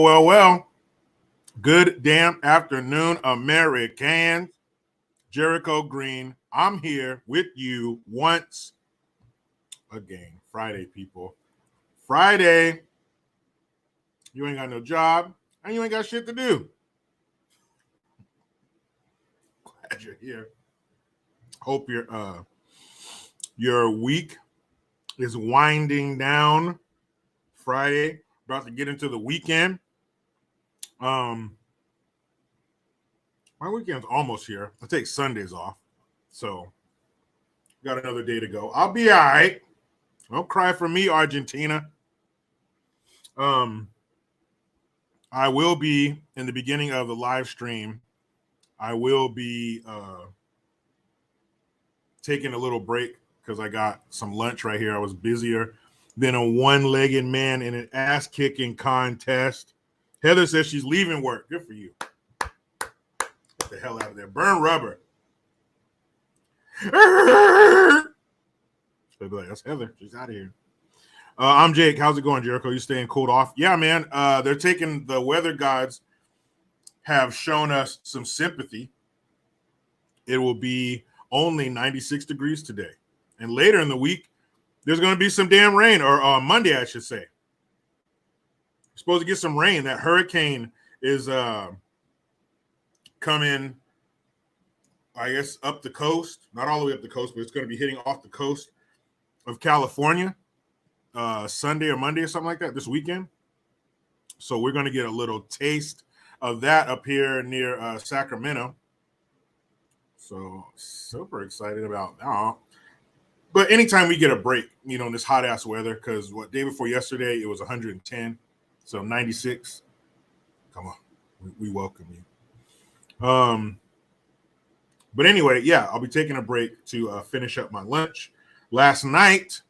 Well. Good damn afternoon, Americans. Jericho Green, I'm here with you once again. Friday, people. Friday. You ain't got no job and you ain't got shit to do. Glad you're here. Hope your week is winding down. Friday, about to get into the weekend. My weekend's almost here. I take Sundays off, so got another day to go. I'll be all right. Don't cry for me, Argentina. I will be in the beginning of the live stream. I will be taking a little break because I got some lunch right here. I was busier than a one-legged man in an ass-kicking contest. Heather says she's leaving work. Good for you. Get the hell out of there. Burn rubber. They'll be like, that's Heather. She's out of here. I'm Jake. How's it going, Jericho? You staying cooled off? Yeah, man. They're taking the weather gods have shown us some sympathy. It will be only 96 degrees today. And later in the week, there's going to be some damn rain, or Monday, I should say. Supposed to get some rain. That hurricane is coming, I guess, up the coast. Not all the way up the coast, but it's going to be hitting off the coast of California Sunday or Monday or something like that this weekend. So we're going to get a little taste of that up here near Sacramento. So super excited about that. But anytime we get a break, in this hot ass weather, because day before yesterday, it was 110. So 96. Come on. We welcome you. But anyway, yeah, I'll be taking a break to finish up my lunch. Last night,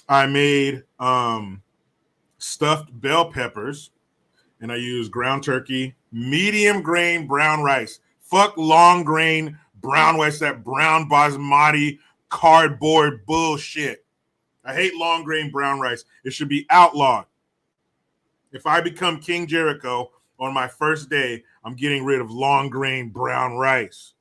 I made stuffed bell peppers, and I used ground turkey, medium grain brown rice. Fuck long grain brown rice, that brown basmati cardboard bullshit. I hate long grain brown rice. It should be outlawed. If I become King Jericho on my first day, I'm getting rid of long grain brown rice.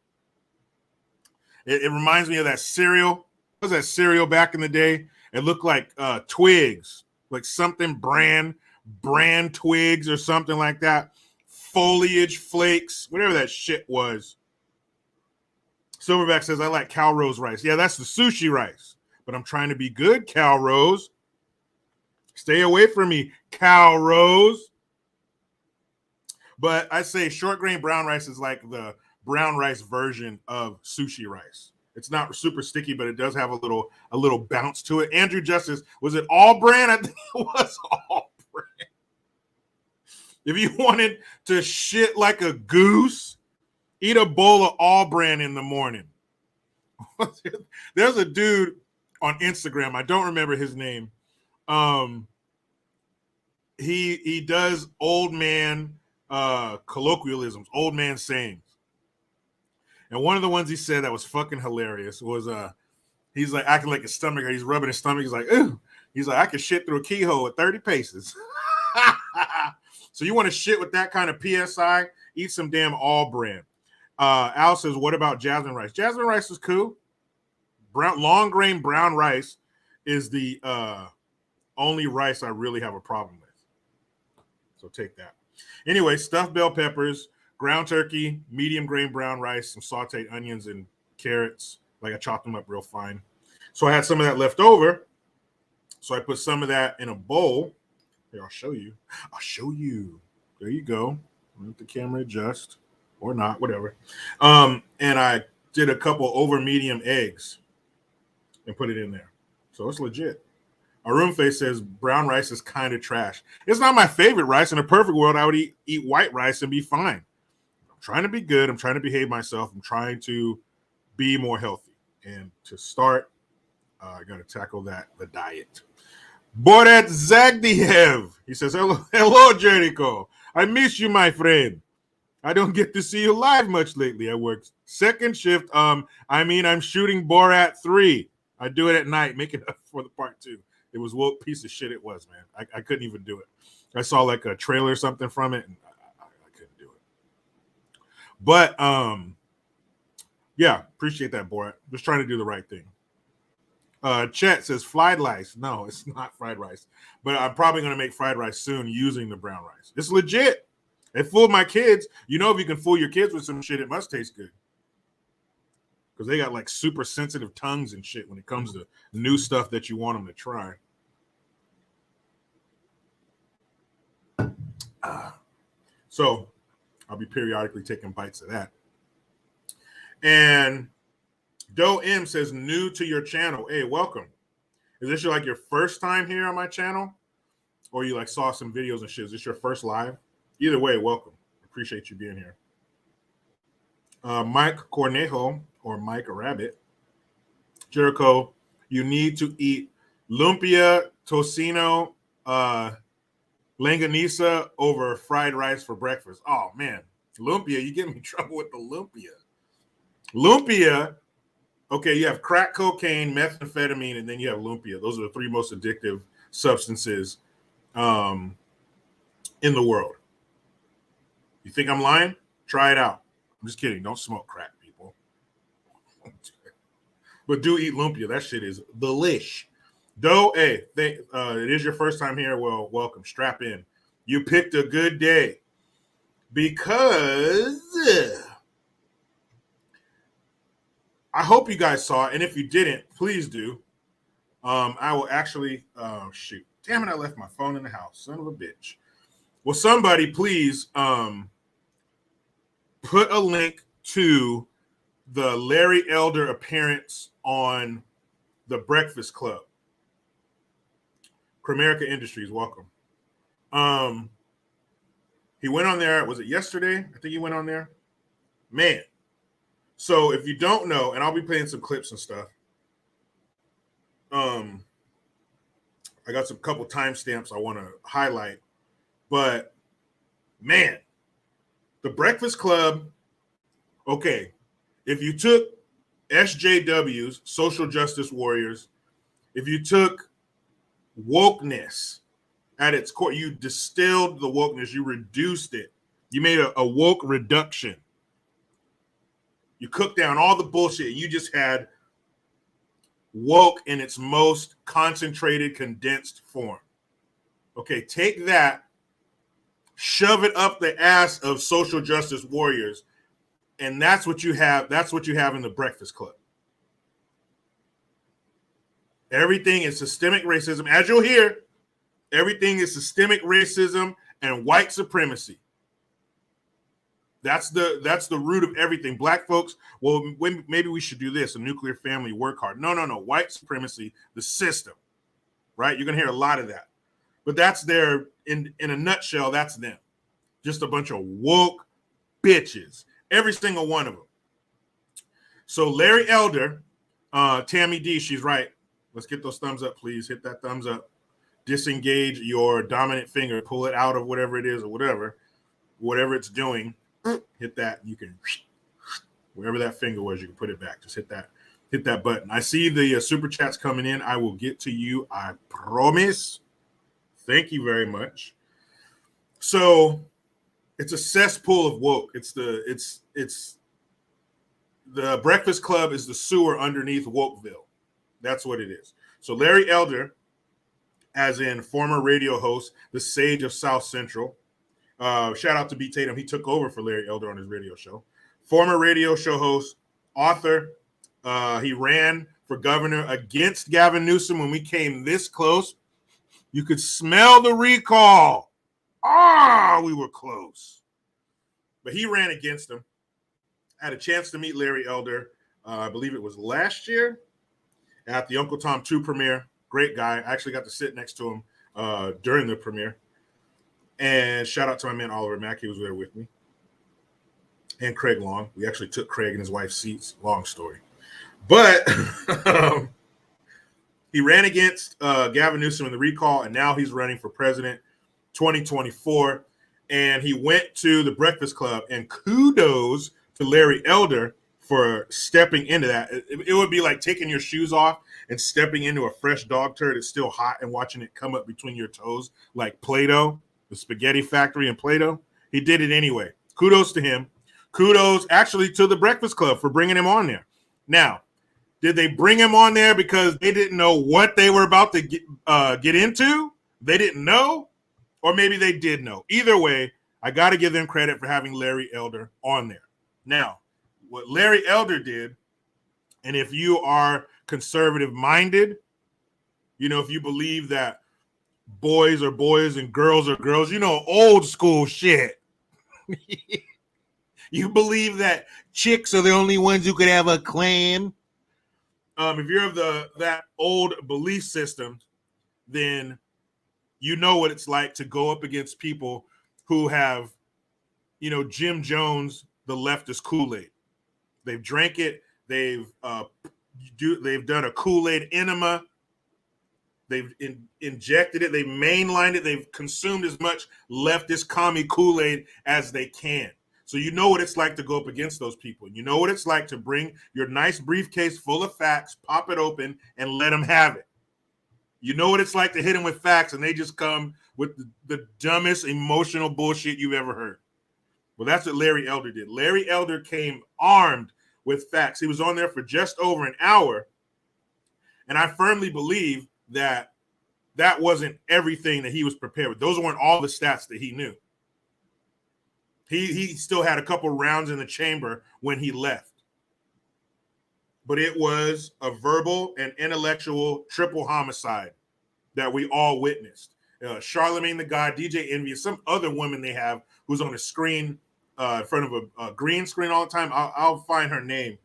It reminds me of that cereal. What was that cereal back in the day? It looked like Twigs, like something brand Twigs or something like that. Foliage flakes, whatever that shit was. Silverback says, I like Cal Rose rice. Yeah, that's the sushi rice. But I'm trying to be good, Cal Rose. Stay away from me, Cal Rose. But I say short grain brown rice is like the brown rice version of sushi rice. It's not super sticky, but it does have a little bounce to it. Andrew Justice, was it all brand? I think it was all brand. If you wanted to shit like a goose, eat a bowl of all brand in the morning. There's a dude on Instagram. I don't remember his name. He does old man colloquialisms, old man sayings. And one of the ones he said that was fucking hilarious was he's like acting like his stomach, or he's rubbing his stomach. He's like, ooh. He's like, I can shit through a keyhole at 30 paces. So you want to shit with that kind of PSI? Eat some damn all brand. Al says, what about jasmine rice? Jasmine rice is cool. Long grain brown rice is the only rice I really have a problem with. So take that. Anyway, stuffed bell peppers, ground turkey, medium grain brown rice, some sauteed onions and carrots. Like I chopped them up real fine. So I had some of that left over. So I put some of that in a bowl. Here, I'll show you. There you go. Let the camera adjust. Or not, whatever. And I did a couple over medium eggs and put it in there. So it's legit. Arun Face says brown rice is kind of trash. It's not my favorite rice. In a perfect world, I would eat white rice and be fine. I'm trying to be good. I'm trying to behave myself. I'm trying to be more healthy. And to start, I got to tackle the diet. Boret Zagdiev. He says, hello, Jericho. I miss you, my friend. I don't get to see you live much lately. I work second shift. I'm shooting Borat 3. I do it at night, make it up for the part 2. It was woke piece of shit it was, man. I couldn't even do it. I saw like a trailer or something from it, and I couldn't do it. But yeah, appreciate that, Borat. Just trying to do the right thing. Chet says fried rice. No, it's not fried rice. But I'm probably going to make fried rice soon using the brown rice. It's legit. It fooled my kids. You know, if you can fool your kids with some shit, it must taste good. Because they got like super sensitive tongues and shit when it comes to new stuff that you want them to try. So I'll be periodically taking bites of that. And Doe M says, new to your channel. Hey, welcome. Is this like your first time here on my channel? Or you like saw some videos and shit? Is this your first live? Either way, welcome. Appreciate you being here. Mike Cornejo, or Mike Rabbit. Jericho, you need to eat lumpia, tocino, longanisa over fried rice for breakfast. Oh, man. Lumpia, you get me in trouble with the lumpia. Lumpia, okay, you have crack cocaine, methamphetamine, and then you have lumpia. Those are the three most addictive substances in the world. You think I'm lying? Try it out. I'm just kidding. Don't smoke crack, people. But do eat lumpia. That shit is delish. Doe, hey, it is your first time here. Well, welcome. Strap in. You picked a good day because I hope you guys saw it. And if you didn't, please do. I will actually, shoot. Damn it, I left my phone in the house. Son of a bitch. Well, somebody please put a link to the Larry Elder appearance on the Breakfast Club. Cramerica Industries, welcome. He went on there. Was it yesterday? I think he went on there. Man. So if you don't know, and I'll be playing some clips and stuff. I got some couple timestamps I want to highlight. But man, the Breakfast Club, okay, if you took SJWs, social justice warriors, if you took wokeness at its core, you distilled the wokeness, you reduced it, you made a woke reduction. You cooked down all the bullshit. You just had woke in its most concentrated, condensed form. Okay, take that, shove it up the ass of social justice warriors, and that's what you have. That's what you have in the Breakfast Club. Everything is systemic racism. As you'll hear, everything is systemic racism and white supremacy. That's the root of everything. Black folks, well, maybe we should do this, a nuclear family, work hard. No. White supremacy, the system, right? You're going to hear a lot of that. But that's their, in a nutshell, that's them. Just a bunch of woke bitches. Every single one of them. So Larry Elder, Tammy D, she's right. Let's get those thumbs up, please. Hit that thumbs up. Disengage your dominant finger. Pull it out of whatever it is or whatever it's doing. Hit that. You can, wherever that finger was, you can put it back. Just hit that button. I see the super chats coming in. I will get to you. I promise. Thank you very much. So it's a cesspool of woke. It's the Breakfast Club is the sewer underneath Wokeville. That's what it is. So Larry Elder, as in former radio host, the sage of South Central. Shout out to B. Tatum. He took over for Larry Elder on his radio show. Former radio show host, author. He ran for governor against Gavin Newsom when we came this close. You could smell the recall. We were close. But he ran against him. I had a chance to meet Larry Elder. I believe it was last year at the Uncle Tom 2 premiere. Great guy. I actually got to sit next to him during the premiere. And shout out to my man Oliver Mack. He was there with me. And Craig Long. We actually took Craig and his wife's seats. Long story. But he ran against Gavin Newsom in the recall, and now he's running for president 2024. And he went to the Breakfast Club, and kudos to Larry Elder for stepping into that. It would be like taking your shoes off and stepping into a fresh dog turd. It's still hot and watching it come up between your toes like Play-Doh. the spaghetti factory in Plato. He did it anyway. Kudos to him. Kudos actually to the Breakfast Club for bringing him on there. Now, did they bring him on there because they didn't know what they were about to get into? They didn't know, or maybe they did know. Either way, I got to give them credit for having Larry Elder on there. Now, what Larry Elder did, and if you are conservative-minded, you know, if you believe that boys are boys and girls are girls, you know, old school shit. You believe that chicks are the only ones who could have a clan. If you're of that old belief system, then you know what it's like to go up against people who have, you know, Jim Jones, the leftist Kool-Aid. They've drank it. They've done a Kool-Aid enema. They've injected it. They've mainlined it. They've consumed as much leftist commie Kool-Aid as they can. So you know what it's like to go up against those people. You know what it's like to bring your nice briefcase full of facts, pop it open, and let them have it. You know what it's like to hit them with facts, and they just come with the dumbest emotional bullshit you've ever heard. Well, that's what Larry Elder did. Larry Elder came armed with facts. He was on there for just over an hour, and I firmly believe that wasn't everything that he was prepared with. Those weren't all the stats that he knew. He still had a couple rounds in the chamber when he left. But it was a verbal and intellectual triple homicide that we all witnessed. Charlemagne the God, DJ Envy, some other woman they have who's on a screen in front of a green screen all the time. I'll find her name.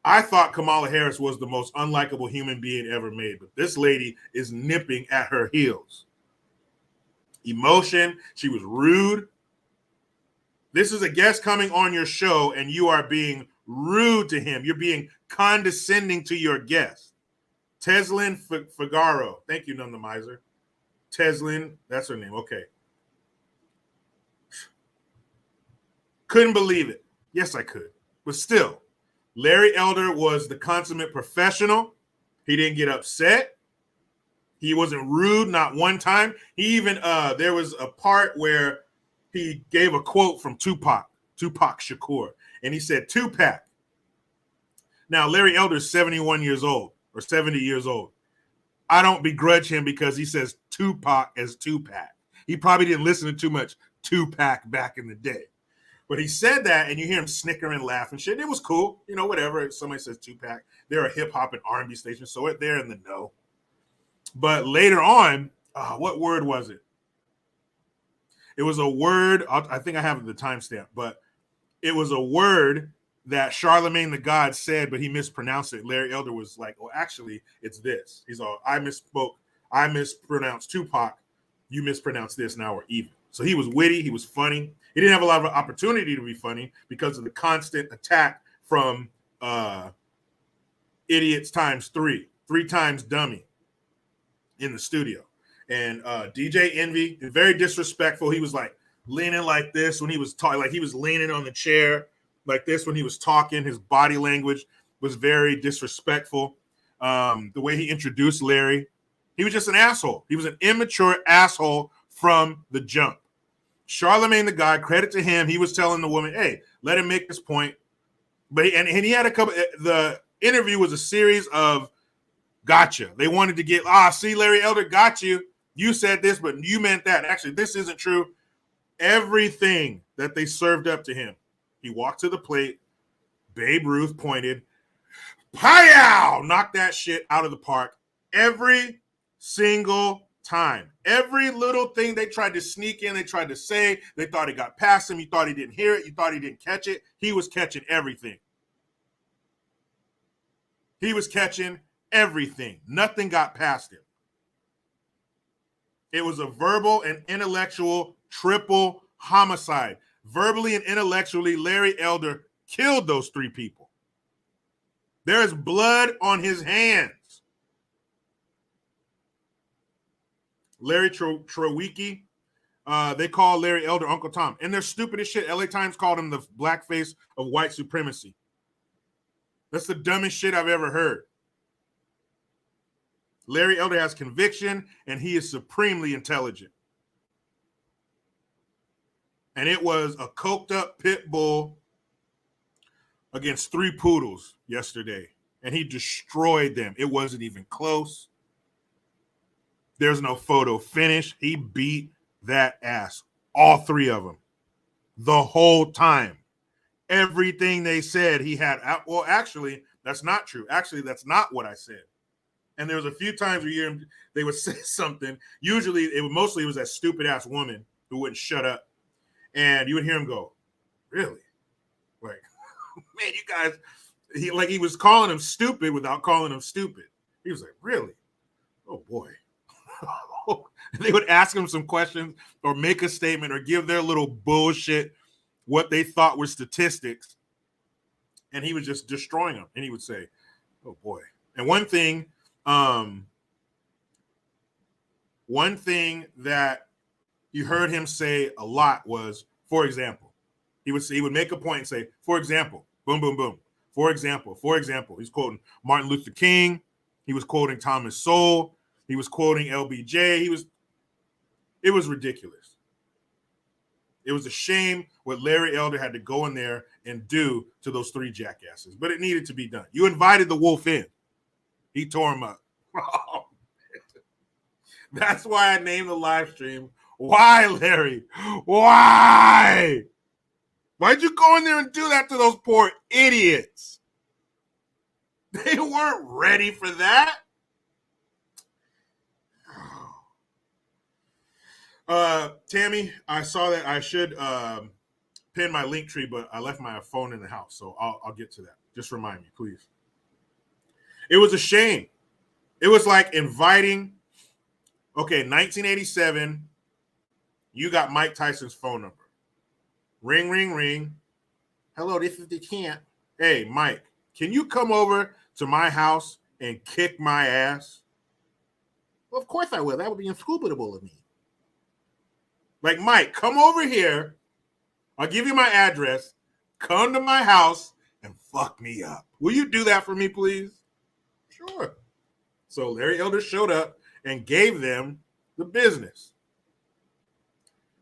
I thought Kamala Harris was the most unlikable human being ever made, but this lady is nipping at her heels. Emotion, she was rude. This is a guest coming on your show, and you are being rude to him. You're being condescending to your guest. Teslin Figaro. Thank you, Num the Miser. Teslin, that's her name. Okay. Couldn't believe it. Yes, I could. But still, Larry Elder was the consummate professional. He didn't get upset. He wasn't rude, not one time. He even, there was a part where he gave a quote from Tupac Shakur, and he said, Tupac. Now, Larry Elder is 71 years old or 70 years old. I don't begrudge him because he says Tupac as Tupac. He probably didn't listen to too much Tupac back in the day. But he said that, and you hear him snicker and laugh and shit. It was cool. You know, whatever. If somebody says Tupac, they're a hip-hop and R&B station, so they're in the know. But later on, what word was it? It was a word, I think I have the timestamp, but it was a word that Charlemagne the God said, but he mispronounced it. Larry Elder was like, oh, actually, it's this. He's all, I misspoke. I mispronounced Tupac. You mispronounced this. Now we're even. So he was witty. He was funny. He didn't have a lot of opportunity to be funny because of the constant attack from idiots times three times dummy in the studio. And DJ Envy, very disrespectful. He was like leaning like this when he was talking, like he was leaning on the chair like this when he was talking. His body language was very disrespectful. The way he introduced Larry, he was just an asshole. He was an immature asshole from the jump. Charlemagne the God, credit to him. He was telling the woman, hey, let him make this point. But he had a couple, the interview was a series of gotcha. They wanted to get, see, Larry Elder got you. You said this, but you meant that. Actually, this isn't true. Everything that they served up to him, he walked to the plate. Babe Ruth pointed. Pow! Knocked that shit out of the park every single time. Every little thing they tried to sneak in, they tried to say, they thought it got past him. You thought he didn't hear it. You thought he didn't catch it. He was catching everything. He was catching everything. Nothing got past him. It was a verbal and intellectual triple homicide. Verbally and intellectually, Larry Elder killed those three people. There is blood on his hands. Larry Trowicki, they call Larry Elder Uncle Tom. And they're stupid as shit. LA Times called him the blackface of white supremacy. That's the dumbest shit I've ever heard. Larry Elder has conviction, and he is supremely intelligent. And it was a coked up pit bull against 3 poodles yesterday. And he destroyed them. It wasn't even close. There's no photo finish. He beat that ass. All 3 of them. The whole time. Everything they said he had. Well, actually, that's not true. Actually, that's not what I said. And there was a few times where they would say something. Usually, mostly it was that stupid ass woman who wouldn't shut up. And you would hear him go, really? Like, man, you guys, he was calling him stupid without calling him stupid. He was like, really? Oh, boy. They would ask him some questions or make a statement or give their little bullshit, what they thought were statistics. And he was just destroying them. And he would say, oh, boy. And one thing that you heard him say a lot was, for example. He would make a point and say, for example, boom, boom, boom. For example. He's quoting Martin Luther King. He was quoting Thomas Sowell. He was quoting LBJ. It was ridiculous. It was a shame what Larry Elder had to go in there and do to those 3 jackasses, but it needed to be done. You invited the wolf in. He tore him up. That's why I named the live stream. Why, Larry? Why? Why'd you go in there and do that to those poor idiots? They weren't ready for that. Tammy, I saw that I should pin my link tree, but I left my phone in the house, so I'll get to that. Just remind me, please. It was a shame. It was like inviting, 1987, you got Mike Tyson's phone number. Ring, ring, ring. Hello, this is the champ. Hey, Mike, can you come over to my house and kick my ass? Well, of course I will. That would be inscrutable of me. Like, Mike, come over here. I'll give you my address. Come to my house and fuck me up. Will you do that for me, please? Sure. So Larry Elder showed up and gave them the business.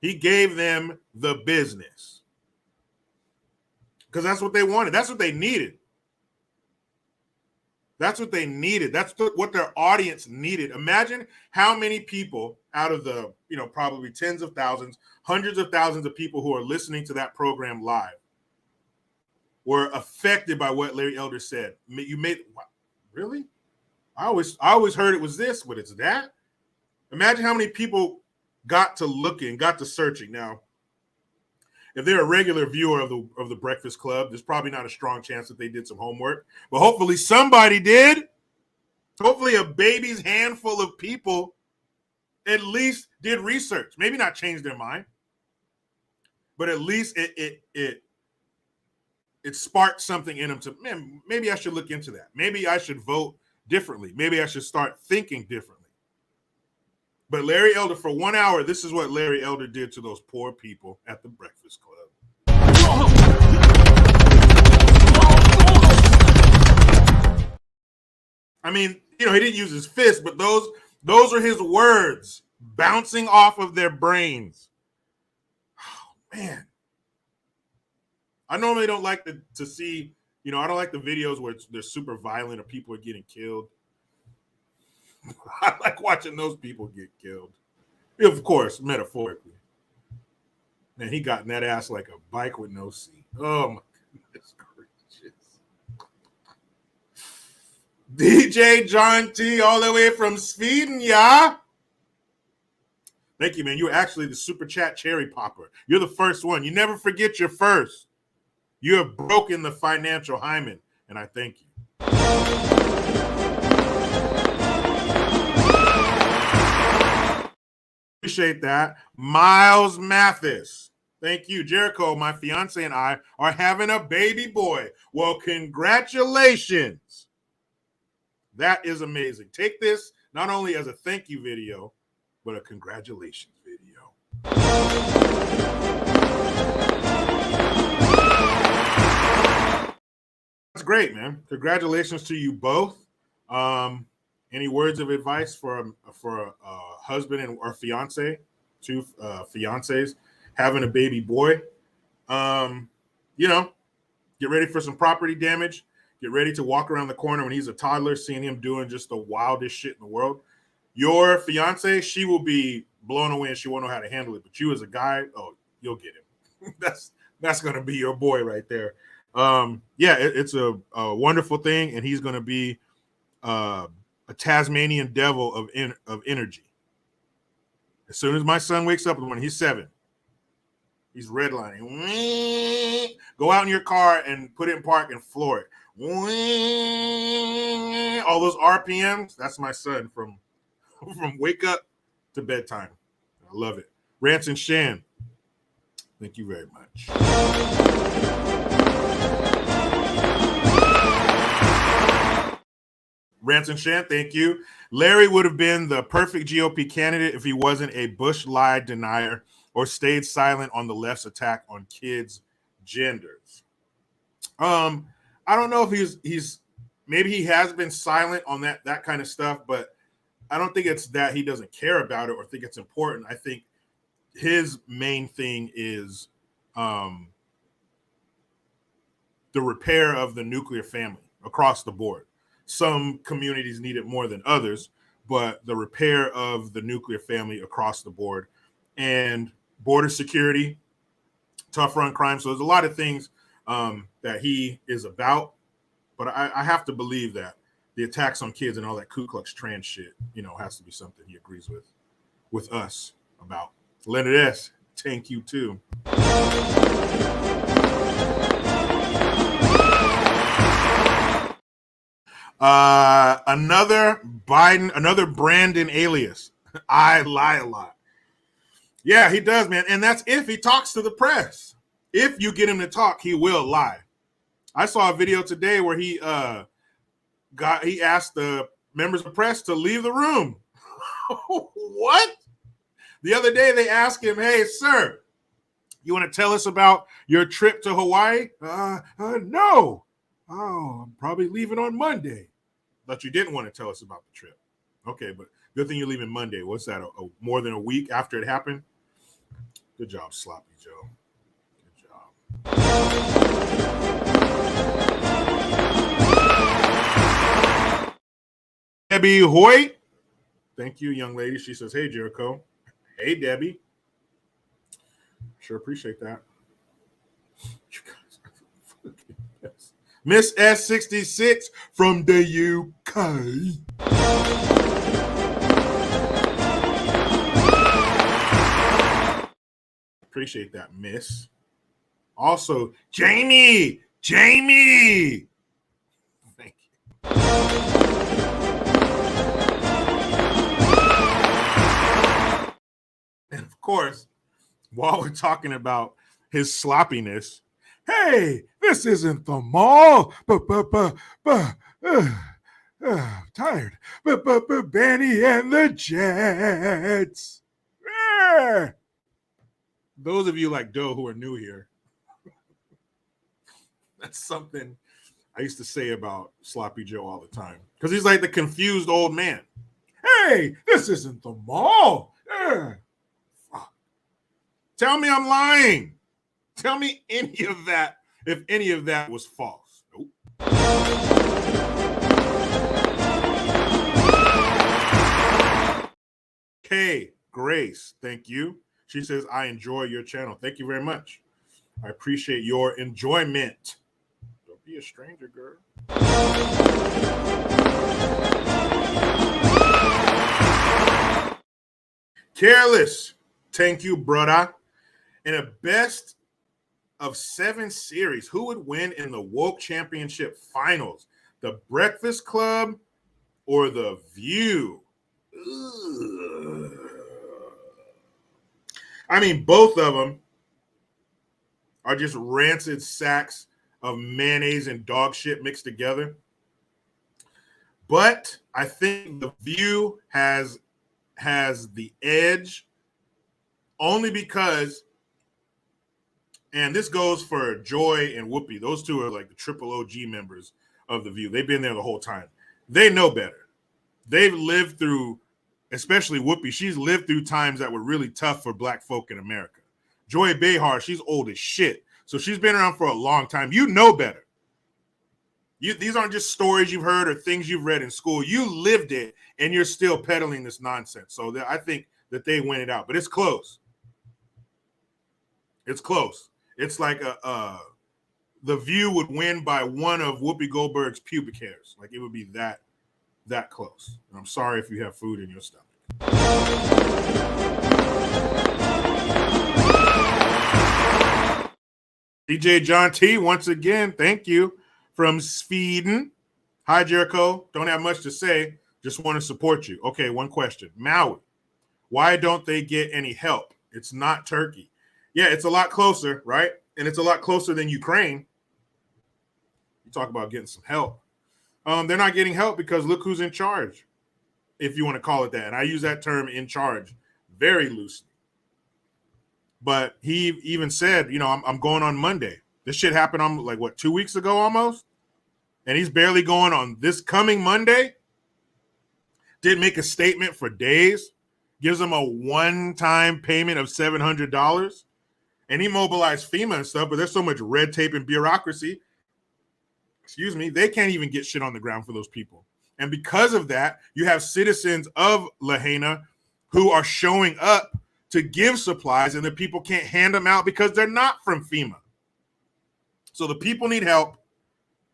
He gave them the business. Because that's what they wanted. That's what they needed. That's what they needed. That's what their audience needed. Imagine how many people out of the, probably tens of thousands, hundreds of thousands of people who are listening to that program live were affected by what Larry Elder said. You made, really? I always heard it was this, but it's that. Imagine how many people got to looking, got to searching. Now, if they're a regular viewer of the Breakfast Club, there's probably not a strong chance that they did some homework, but hopefully somebody did. Hopefully a baby's handful of people at least did research. Maybe not change their mind, but at least it sparked something in them to, man, maybe I should look into that. Maybe I should vote differently. Maybe I should start thinking differently. But Larry Elder, for 1 hour, this is what Larry Elder did to those poor people at the Breakfast Club. I mean, he didn't use his fist, but those are his words bouncing off of their brains. Oh, man. I normally don't like to see, I don't like the videos where they're super violent or people are getting killed. I like watching those people get killed. Of course, metaphorically. Man, he got in that ass like a bike with no seat. Oh, my goodness gracious. DJ John T, all the way from Sweden, yeah? Thank you, man. You're actually the super chat cherry popper. You're the first one. You never forget your first. You have broken the financial hymen, and I thank you. Appreciate that. Miles Mathis. Thank you. Jericho, my fiance and I are having a baby boy. Well, congratulations. That is amazing. Take this not only as a thank you video, but a congratulations video. That's great, man. Congratulations to you both. Any words of advice for a husband or fiance, two fiancés having a baby boy. You know, get ready for some property damage. Get ready to walk around the corner when he's a toddler, seeing him doing just the wildest shit in the world. Your fiance, she will be blown away and she won't know how to handle it. But you as a guy, oh, you'll get him. That's going to be your boy right there. Yeah, it's a wonderful thing, and he's going to be a Tasmanian devil of energy. As soon as my son wakes up, when he's 7, he's redlining. Go out in your car and put it in park and floor it. All those RPMs, that's my son from wake up to bedtime. I love it. Rance and Shan, thank you very much. Rance and Shan, thank you. Larry would have been the perfect GOP candidate if he wasn't a Bush lie denier or stayed silent on the left's attack on kids' genders. I don't know if he's maybe he has been silent on that kind of stuff, but I don't think it's that he doesn't care about it or think it's important. I think his main thing is the repair of the nuclear family across the board. Some communities need it more than others, but the repair of the nuclear family across the board and border security, tough run crime. So there's a lot of things that he is about, but I have to believe that the attacks on kids and all that Ku Klux trans shit, has to be something he agrees with us about. Leonard S., thank you too. Another Brandon alias. I lie a lot. Yeah, he does, man. And that's if he talks to the press. If you get him to talk, he will lie. I saw a video today where he asked the members of the press to leave the room. What? The other day they asked him, "Hey, sir, you want to tell us about your trip to Hawaii?" No. Oh, I'm probably leaving on Monday. But you didn't want to tell us about the trip. Okay, but good thing you're leaving Monday. What's that? More than a week after it happened? Good job, Sloppy Joe. Good job. Debbie Hoyt. Thank you, young lady. She says, "Hey, Jericho." Hey, Debbie. Sure appreciate that. You guys are fucking best. Miss S66 from the UK. Appreciate that, miss. Also, Jamie. Thank you. And of course, while we're talking about his sloppiness, hey, this isn't the mall. Tired. Benny and the Jets. Those of you like Doe who are new here, that's something I used to say about Sloppy Joe all the time. Because he's like the confused old man. Hey, this isn't the mall. Tell me I'm lying. Tell me any of that, if any of that was false. Nope. Kay Grace, thank you. She says, "I enjoy your channel." Thank you very much. I appreciate your enjoyment. Don't be a stranger, girl. Careless, thank you, brother. In a best of 7 series, who would win in the Woke Championship Finals? The Breakfast Club or The View? Ugh. I mean, both of them are just rancid sacks of mayonnaise and dog shit mixed together. But I think The View has the edge only because, and this goes for Joy and Whoopi. Those two are like the triple OG members of The View. They've been there the whole time. They know better. They've lived through, especially Whoopi, she's lived through times that were really tough for Black folk in America. Joy Behar, she's old as shit. So she's been around for a long time. You know better. These aren't just stories you've heard or things you've read in school. You lived it, and you're still peddling this nonsense. So I think that they win it out. But it's close. It's close. It's like The View would win by one of Whoopi Goldberg's pubic hairs. Like, it would be that close. And I'm sorry if you have food in your stomach. DJ John T, once again, thank you. From Sweden. Hi, Jericho. Don't have much to say. Just want to support you. Okay, one question. Maui. Why don't they get any help? It's not Turkey. Yeah, it's a lot closer, right? And it's a lot closer than Ukraine. You talk about getting some help. They're not getting help because look who's in charge, if you want to call it that. And I use that term, in charge, very loosely. But he even said, I'm going on Monday. This shit happened on 2 weeks ago almost? And he's barely going on this coming Monday. Didn't make a statement for days. Gives them a one-time payment of $700. And he mobilized FEMA and stuff, but there's so much red tape and bureaucracy. Excuse me, they can't even get shit on the ground for those people. And because of that, you have citizens of Lahaina who are showing up to give supplies, and the people can't hand them out because they're not from FEMA. So the people need help.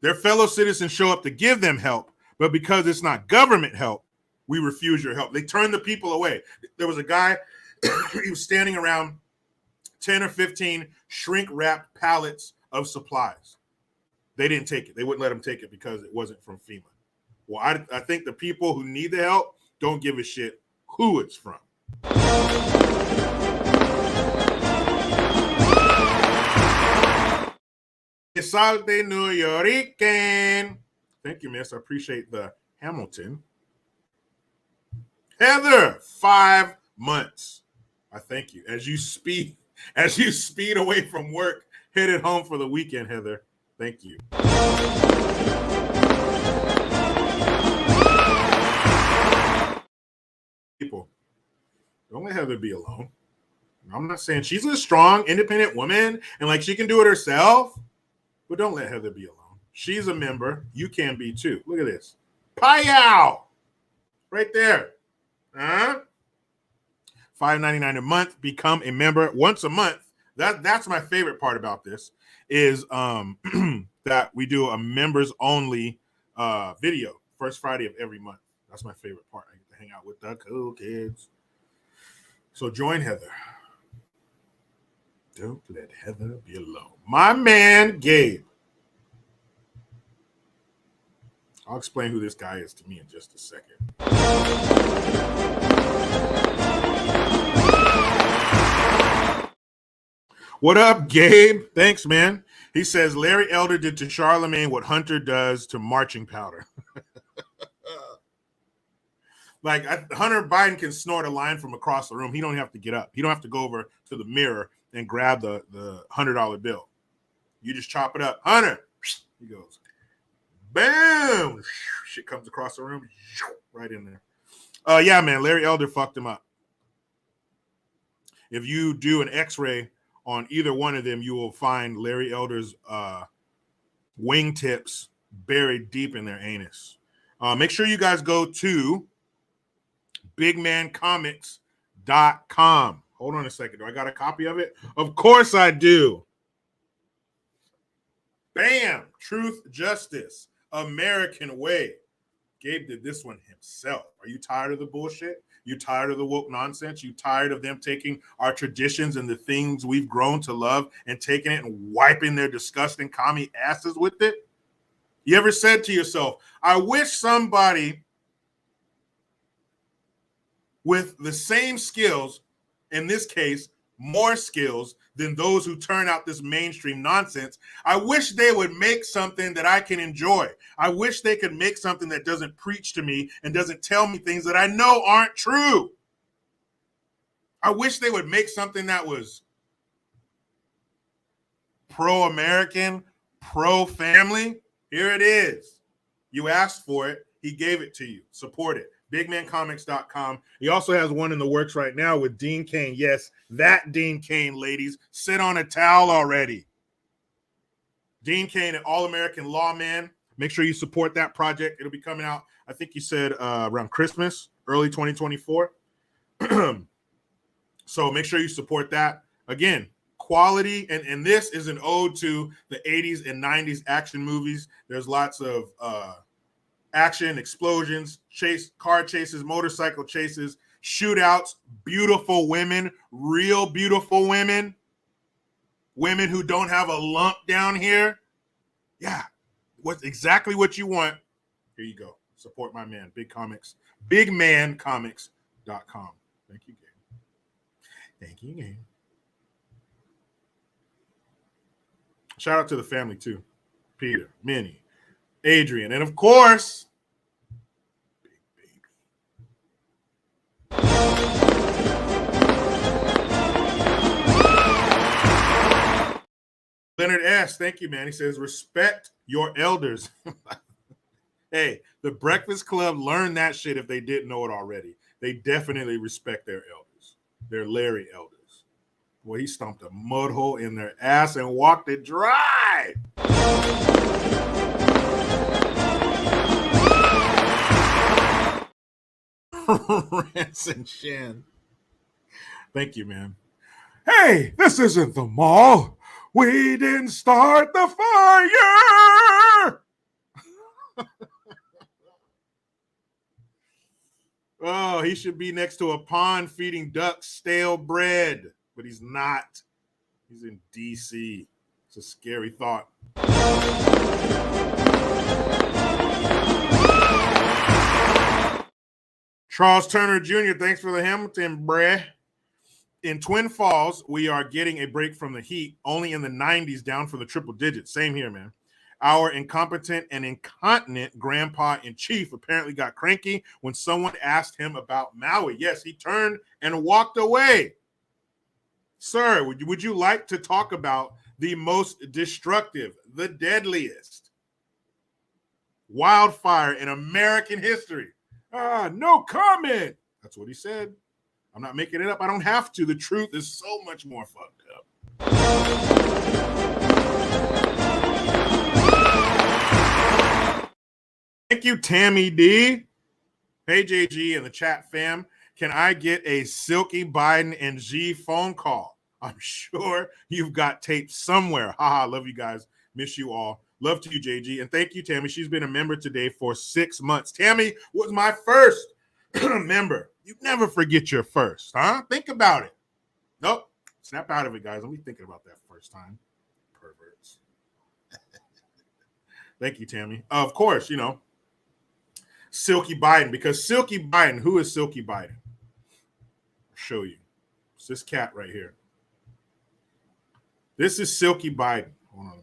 Their fellow citizens show up to give them help, but because it's not government help, we refuse your help. They turn the people away. There was a guy, he was standing around 10 or 15 shrink-wrapped pallets of supplies. They didn't take it. They wouldn't let him take it because it wasn't from FEMA. Well, I think the people who need the help don't give a shit who it's from. Salte New Yorkican. Thank you, miss. I appreciate the Hamilton. Heather, 5 months. I thank you. As you speed away from work, headed home for the weekend, Heather. Thank you. People, don't let Heather be alone. I'm not saying she's a strong, independent woman and she can do it herself. But don't let Heather be alone. She's a member. You can be too. Look at this. Payow! Right there. Huh? $5.99 a month. Become a member once a month. That's my favorite part about this is that we do a members only video first Friday of every month. That's my favorite part. I get to hang out with the cool kids. So join Heather. Don't let Heather be alone. My man, Gabe. I'll explain who this guy is to me in just a second. What up, Gabe? Thanks, man. He says Larry Elder did to Charlemagne what Hunter does to marching powder. Hunter Biden can snort a line from across the room. He don't have to get up. He don't have to go over to the mirror and grab the $100 bill. You just chop it up. Hunter, he goes, bam, shit comes across the room, right in there. Yeah, man, Larry Elder fucked him up. If you do an x-ray on either one of them, you will find Larry Elder's wingtips buried deep in their anus. Make sure you guys go to bigmancomics.com. Hold on a second. Do I got a copy of it? Of course I do. Bam! Truth, justice, American way. Gabe did this one himself. Are you tired of the bullshit? You tired of the woke nonsense? You tired of them taking our traditions and the things we've grown to love and taking it and wiping their disgusting commie asses with it? You ever said to yourself, I wish somebody with the same skills, in this case, more skills than those who turn out this mainstream nonsense. I wish they would make something that I can enjoy. I wish they could make something that doesn't preach to me and doesn't tell me things that I know aren't true. I wish they would make something that was pro-American, pro-family. Here it is. You asked for it. He gave it to you. Support it. bigmancomics.com. He also has one in the works right now with Dean Cain. Yes, that Dean Cain, ladies. Sit on a towel already. Dean Cain, an all-American lawman. Make sure you support that project. It'll be coming out, I think you said around Christmas, early 2024. So make sure you support that. Again, quality, and this is an ode to the 80s and 90s action movies. There's lots of action, explosions, car chases, motorcycle chases, shootouts, beautiful women, real beautiful women who don't have a lump down here. Yeah, what's exactly what you want. Here you go. Support my man, bigmancomics.com. Thank you, Gabe. Thank you, Gabe. Shout out to the family, too. Peter, Minnie, Adrian, and of course, Big Baby. Leonard S., thank you, man. He says, respect your elders. Hey, the Breakfast Club learned that shit if they didn't know it already. They definitely respect their elders, their Larry elders. Boy, he stomped a mud hole in their ass and walked it dry. Rance and Shan. Thank you, man. Hey, this isn't the mall. We didn't start the fire. Oh, he should be next to a pond feeding ducks stale bread, but he's not. He's in D.C. It's a scary thought. Charles Turner Jr., thanks for the Hamilton, bruh. In Twin Falls, we are getting a break from the heat, only in the 90s, down for the triple digits. Same here, man. Our incompetent and incontinent grandpa-in-chief apparently got cranky when someone asked him about Maui. Yes, he turned and walked away. Sir, would you like to talk about the most destructive, the deadliest wildfire in American history? No comment. That's what he said. I'm not making it up. I don't have to. The truth is so much more fucked up. Thank you, Tammy D. Hey, JG and the chat fam. Can I get a Silky Biden and G phone call? I'm sure you've got tape somewhere. Haha, love you guys. Miss you all. Love to you, JG. And thank you, Tammy. She's been a member today for 6 months. Tammy was my first member. You never forget your first, huh? Think about it. Nope. Snap out of it, guys. Don't be thinking about that first time. Perverts. Thank you, Tammy. Of course, you know, Silky Biden, because Silky Biden, who is Silky Biden? I'll show you. It's this cat right here. This is Silky Biden. Hold on, let me.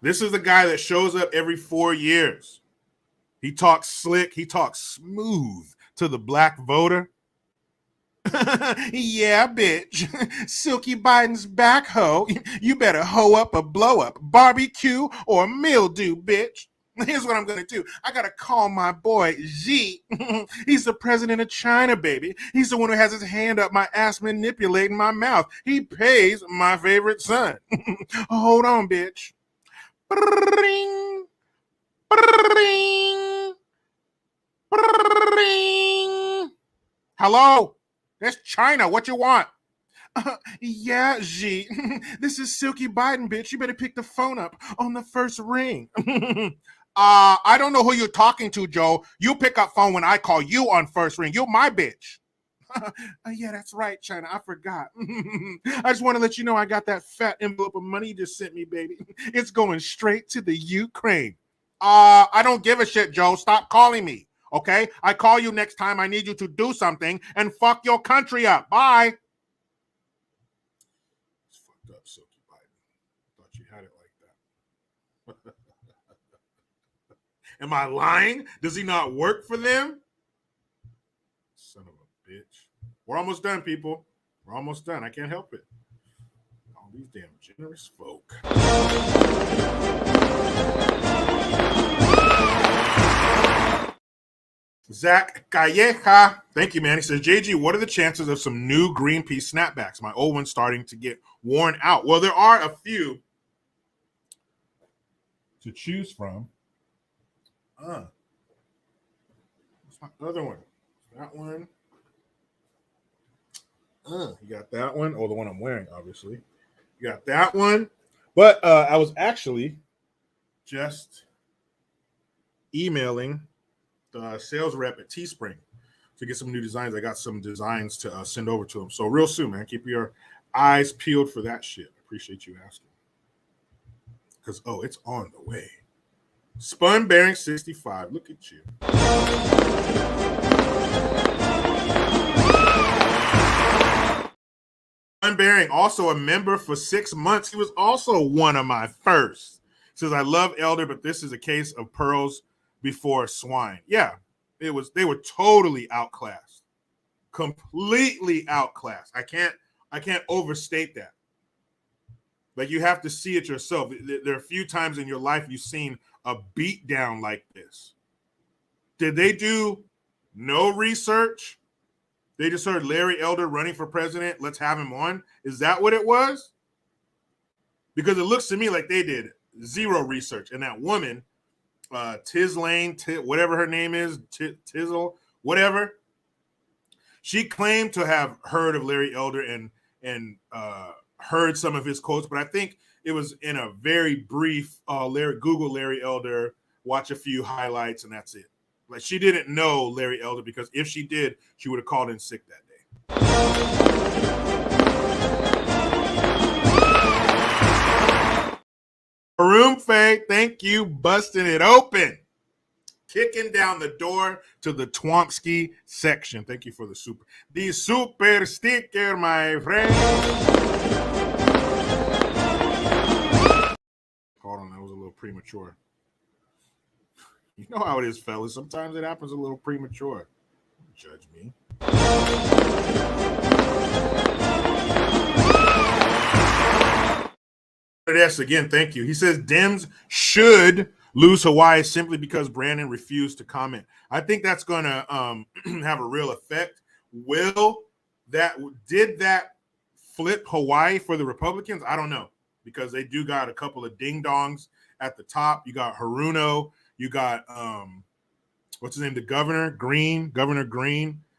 This is the guy that shows up every 4 years. He talks slick. He talks smooth to the black voter. Yeah, bitch. Silky Biden's back, ho. You better hoe up or blow up, barbecue or mildew, bitch. Here's what I'm going to do. I got to call my boy, Xi. He's the president of China, baby. He's the one who has his hand up my ass manipulating my mouth. He pays my favorite son. Hold on, bitch. Bring. Bring. Bring. Hello? That's China. What you want? Yeah, Xi. This is Silky Biden, bitch. You better pick the phone up on the first ring. I don't know who you're talking to, Joe. You pick up phone when I call you on first ring. You're my bitch. Yeah, that's right, China. I forgot. I just want to let you know I got that fat envelope of money you just sent me, baby. It's going straight to the Ukraine. I don't give a shit, Joe. Stop calling me, okay? I call you next time I need you to do something and fuck your country up. Bye. It's fucked up, Silky Biden. Thought you had it like that. Am I lying? Does he not work for them? Son of a bitch. We're almost done, people. We're almost done. I can't help it. All these damn generous folk. Zach Calleja, thank you, man. He says, JG, what are the chances of some new Greenpeace snapbacks? My old one's starting to get worn out. Well, there are a few to choose from. What's my other one? That one. You got that one. Oh, the one I'm wearing, obviously. You got that one. But I was actually just emailing the sales rep at Teespring to get some new designs. I got some designs to send over to him. So real soon, man. Keep your eyes peeled for that shit. Appreciate you asking. Because, it's on the way. Spun Bearing 65. Look at you. Spun Bearing, also a member for 6 months. He was also one of my first. He says, I love Elder, but this is a case of pearls before swine. Yeah, they were totally outclassed. Completely outclassed. I can't overstate that. Like, you have to see it yourself. There are a few times in your life you've seen a beatdown like this. Did they do no research? They just heard Larry Elder running for president. Let's have him on. Is that what it was? Because it looks to me like they did zero research. And that woman, Lane, whatever her name is, Tizzle, whatever, she claimed to have heard of Larry Elder and heard some of his quotes, but I think it was in a very brief Google Larry Elder, watch a few highlights, and that's it. Like, she didn't know Larry Elder, because if she did, she would have called in sick that day. Haroomfe, thank you, busting it open. Kicking down the door to the Twompsky section. Thank you for the super sticker, my friend. Hold on, that was a little premature. You know how it is, fellas. Sometimes it happens a little premature. Don't judge me. Yes, again, thank you. He says Dems should lose Hawaii simply because Brandon refused to comment. I think that's going to have a real effect. Did that flip Hawaii for the Republicans? I don't know, because they do got a couple of ding dongs at the top. You got Haruno. You got what's his name? The Governor Green.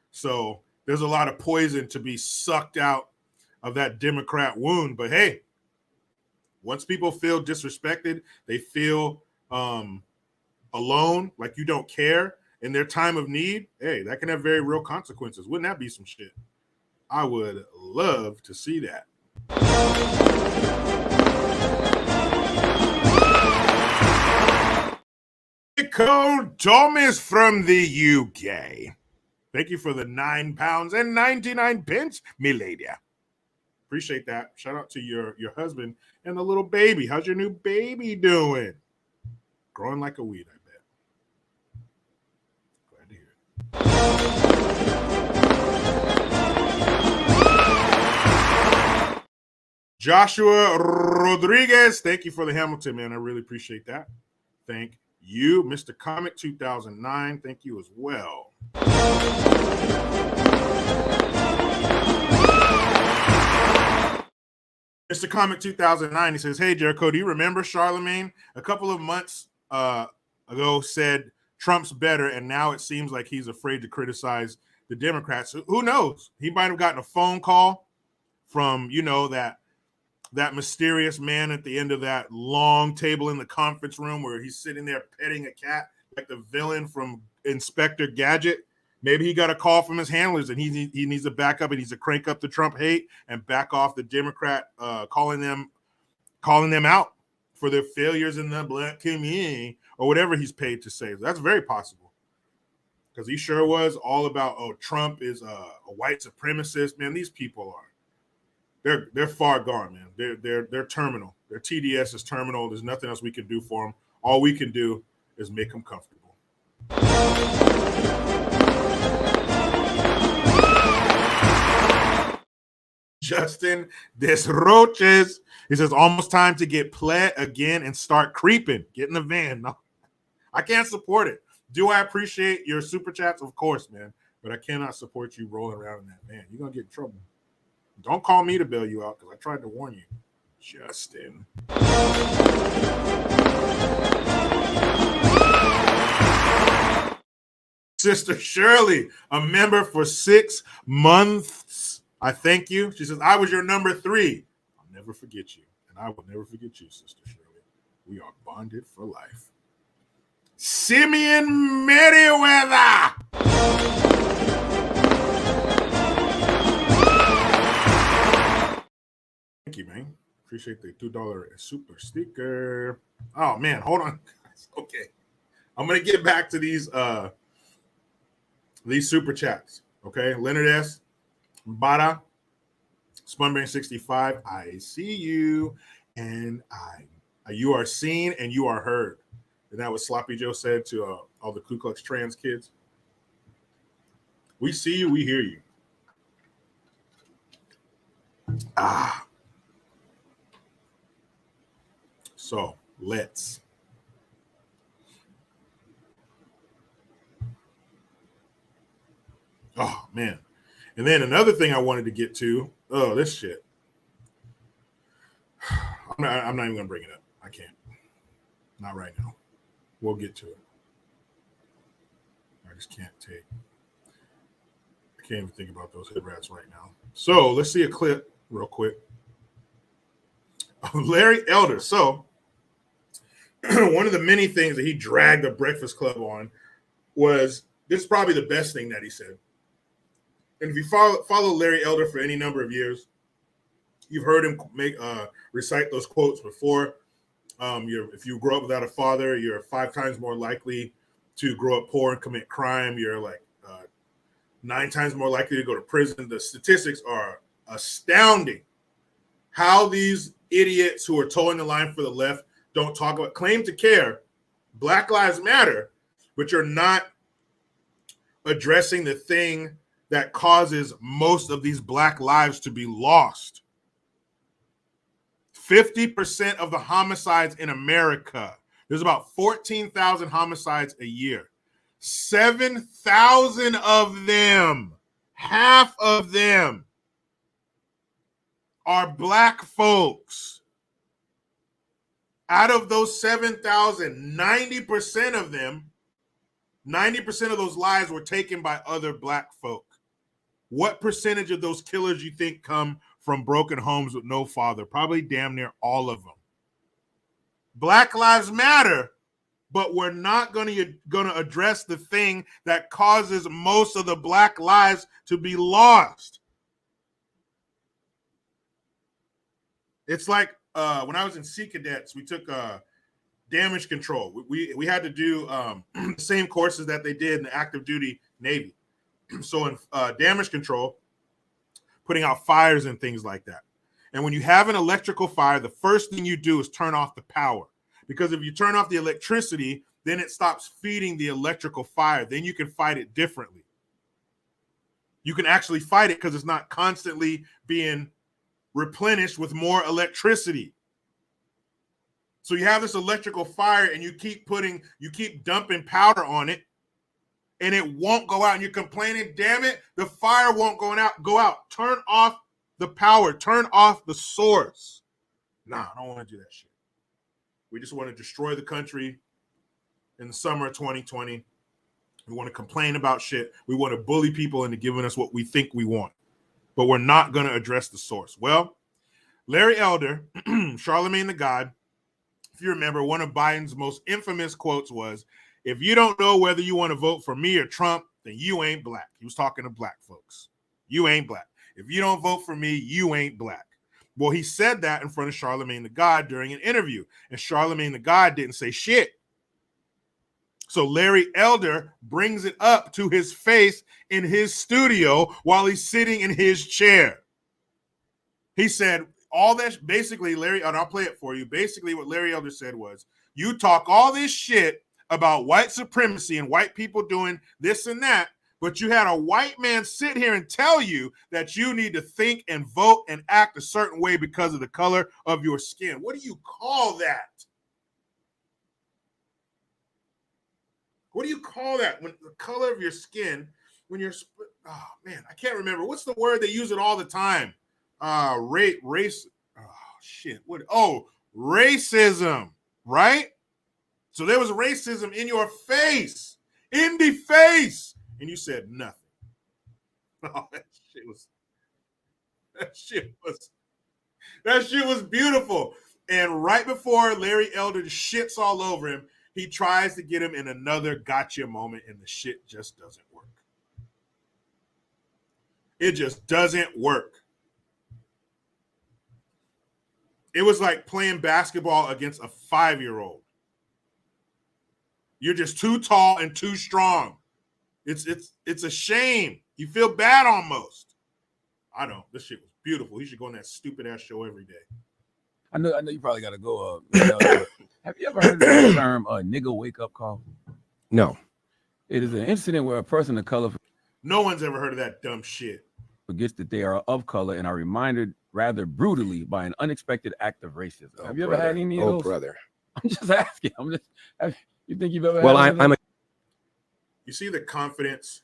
So there's a lot of poison to be sucked out of that Democrat wound. But hey, once people feel disrespected, they feel alone, like you don't care in their time of need, hey, that can have very real consequences. Wouldn't that be some shit? I would love to see that. Nicole Thomas from the UK. Thank you for the £9.99, milady. Appreciate that. Shout out to your husband and the little baby. How's your new baby doing? Growing like a weed, I bet. Glad to hear it. Joshua Rodriguez, thank you for the Hamilton, man. I really appreciate that. Thank you. Mr. Comic 2009, thank you as well. Mr. Comic 2009, he says, hey, Jericho, do you remember Charlemagne? A couple of months ago said Trump's better, and now it seems like he's afraid to criticize the Democrats. Who knows? He might have gotten a phone call from, that mysterious man at the end of that long table in the conference room where he's sitting there petting a cat like the villain from Inspector Gadget. Maybe he got a call from his handlers and he needs to back up and he needs to crank up the Trump hate and back off the Democrat calling them out for their failures in the black community or whatever he's paid to say. That's very possible, because he sure was all about, Trump is a white supremacist. Man, these people are they're far gone, man. They're terminal. Their TDS is terminal. There's nothing else we can do for them. All we can do is make them comfortable. Justin Desroches, he says, almost time to get play again and start creeping. Get in the van. No, I can't support it. Do I appreciate your super chats? Of course, man. But I cannot support you rolling around in that van. You're going to get in trouble. Don't call me to bail you out because I tried to warn you. Justin. Sister Shirley, a member for 6 months. I thank you. She says, I was your number 3. I'll never forget you. And I will never forget you, Sister Shirley. We are bonded for life. Simeon Merriweather. Thank you, man. Appreciate the $2 super sticker. Oh, man. Hold on. Okay. I'm going to get back to these super chats. Okay. Leonard S. Mbada. Spunbang 65. I see you. And you are seen and you are heard. And that was Sloppy Joe said to all the Ku Klux trans kids. We see you. We hear you. So let's. Oh, man. And then another thing I wanted to get to. Oh, this shit. I'm not even going to bring it up. I can't. Not right now. We'll get to it. I just can't take. I can't even think about those hood rats right now. So let's see a clip real quick of Larry Elder. So one of the many things that he dragged the Breakfast Club on was, this is probably the best thing that he said. And if you follow Larry Elder for any number of years, you've heard him recite those quotes before. If you grow up without a father, you're 5 times more likely to grow up poor and commit crime. You're like 9 times more likely to go to prison. The statistics are astounding. How these idiots who are towing the line for the left don't talk about, claim to care, Black Lives Matter, but you're not addressing the thing that causes most of these Black lives to be lost. 50% of the homicides in America, there's about 14,000 homicides a year. 7,000 of them, half of them, are Black folks. Out of those 7,000, 90% of them, 90% of those lives were taken by other Black folk. What percentage of those killers you think come from broken homes with no father? Probably damn near all of them. Black Lives Matter, but we're not going to address the thing that causes most of the Black lives to be lost. It's like when I was in Sea Cadets, we took damage control. We had to do the same courses that they did in the active duty Navy. So in damage control, putting out fires and things like that. And when you have an electrical fire, the first thing you do is turn off the power. Because if you turn off the electricity, then it stops feeding the electrical fire. Then you can fight it differently. You can actually fight it because it's not constantly being replenished with more electricity. So you have this electrical fire and you keep dumping powder on it, and it won't go out. And you're complaining, damn it, the fire won't go out. Turn off the power. Turn off the source. Nah, I don't want to do that shit. We just want to destroy the country in the summer of 2020. We want to complain about shit. We want to bully people into giving us what we think we want. But we're not going to address the source. Well, Larry Elder, Charlemagne the God, if you remember, one of Biden's most infamous quotes was, if you don't know whether you want to vote for me or Trump, then you ain't Black. He was talking to Black folks. You ain't Black. If you don't vote for me, you ain't Black. Well, he said that in front of Charlemagne the God during an interview, and Charlemagne the God didn't say shit. So Larry Elder brings it up to his face in his studio while he's sitting in his chair. He said all that, basically, Larry, and I'll play it for you. Basically, what Larry Elder said was, you talk all this shit about white supremacy and white people doing this and that, but you had a white man sit here and tell you that you need to think and vote and act a certain way because of the color of your skin. What do you call that? What do you call that? When the color of your skin, when you're, oh man, I can't remember. What's the word? They use it all the time. Race. Oh shit. What? Oh, racism. Right? So there was racism in your face, in the face, and you said nothing. Oh, that shit was beautiful. And right before Larry Elder shits all over him, he tries to get him in another gotcha moment, and the shit just doesn't work. It just doesn't work. It was like playing basketball against a 5-year-old. You're just too tall and too strong. It's a shame. You feel bad almost. I don't. This shit was beautiful. He should go on that stupid ass show every day. I know you probably got to go. Have you ever heard of the term nigga wake up call? No. It is an incident where a person of color. No one's ever heard of that dumb shit. Forgets that they are of color and are reminded rather brutally by an unexpected act of racism. Have you ever had any of those? Oh, brother. I'm just asking. You think you've ever? Well, had You see the confidence.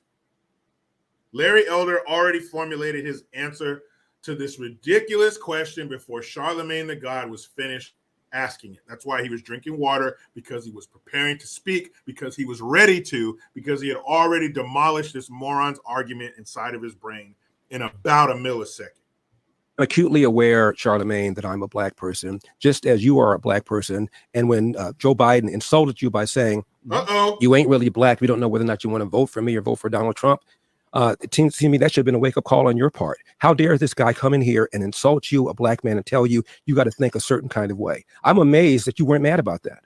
Larry Elder already formulated his answer to this ridiculous question before Charlemagne the God was finished asking it. That's why he was drinking water, because he was preparing to speak, because he was ready to, because he had already demolished this moron's argument inside of his brain in about a millisecond. I'm acutely aware, Charlemagne, that I'm a black person, just as you are a black person. And when Joe Biden insulted you by saying, you ain't really black, we don't know whether or not you want to vote for me or vote for Donald Trump, it seems to me that should have been a wake-up call on your part. How dare this guy come in here and insult you, a black man, and tell you you got to think a certain kind of way? I'm amazed that you weren't mad about that.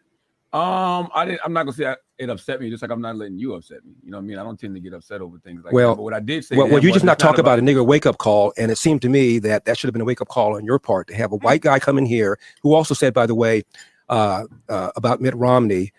I'm not gonna say it upset me, just like I'm not letting you upset me. You know what I mean? I don't tend to get upset over things like that. But what I did say, well, you just not talk about a nigger wake-up call, and it seemed to me that should have been a wake-up call on your part to have a white guy come in here who also said, by the way, about Mitt Romney,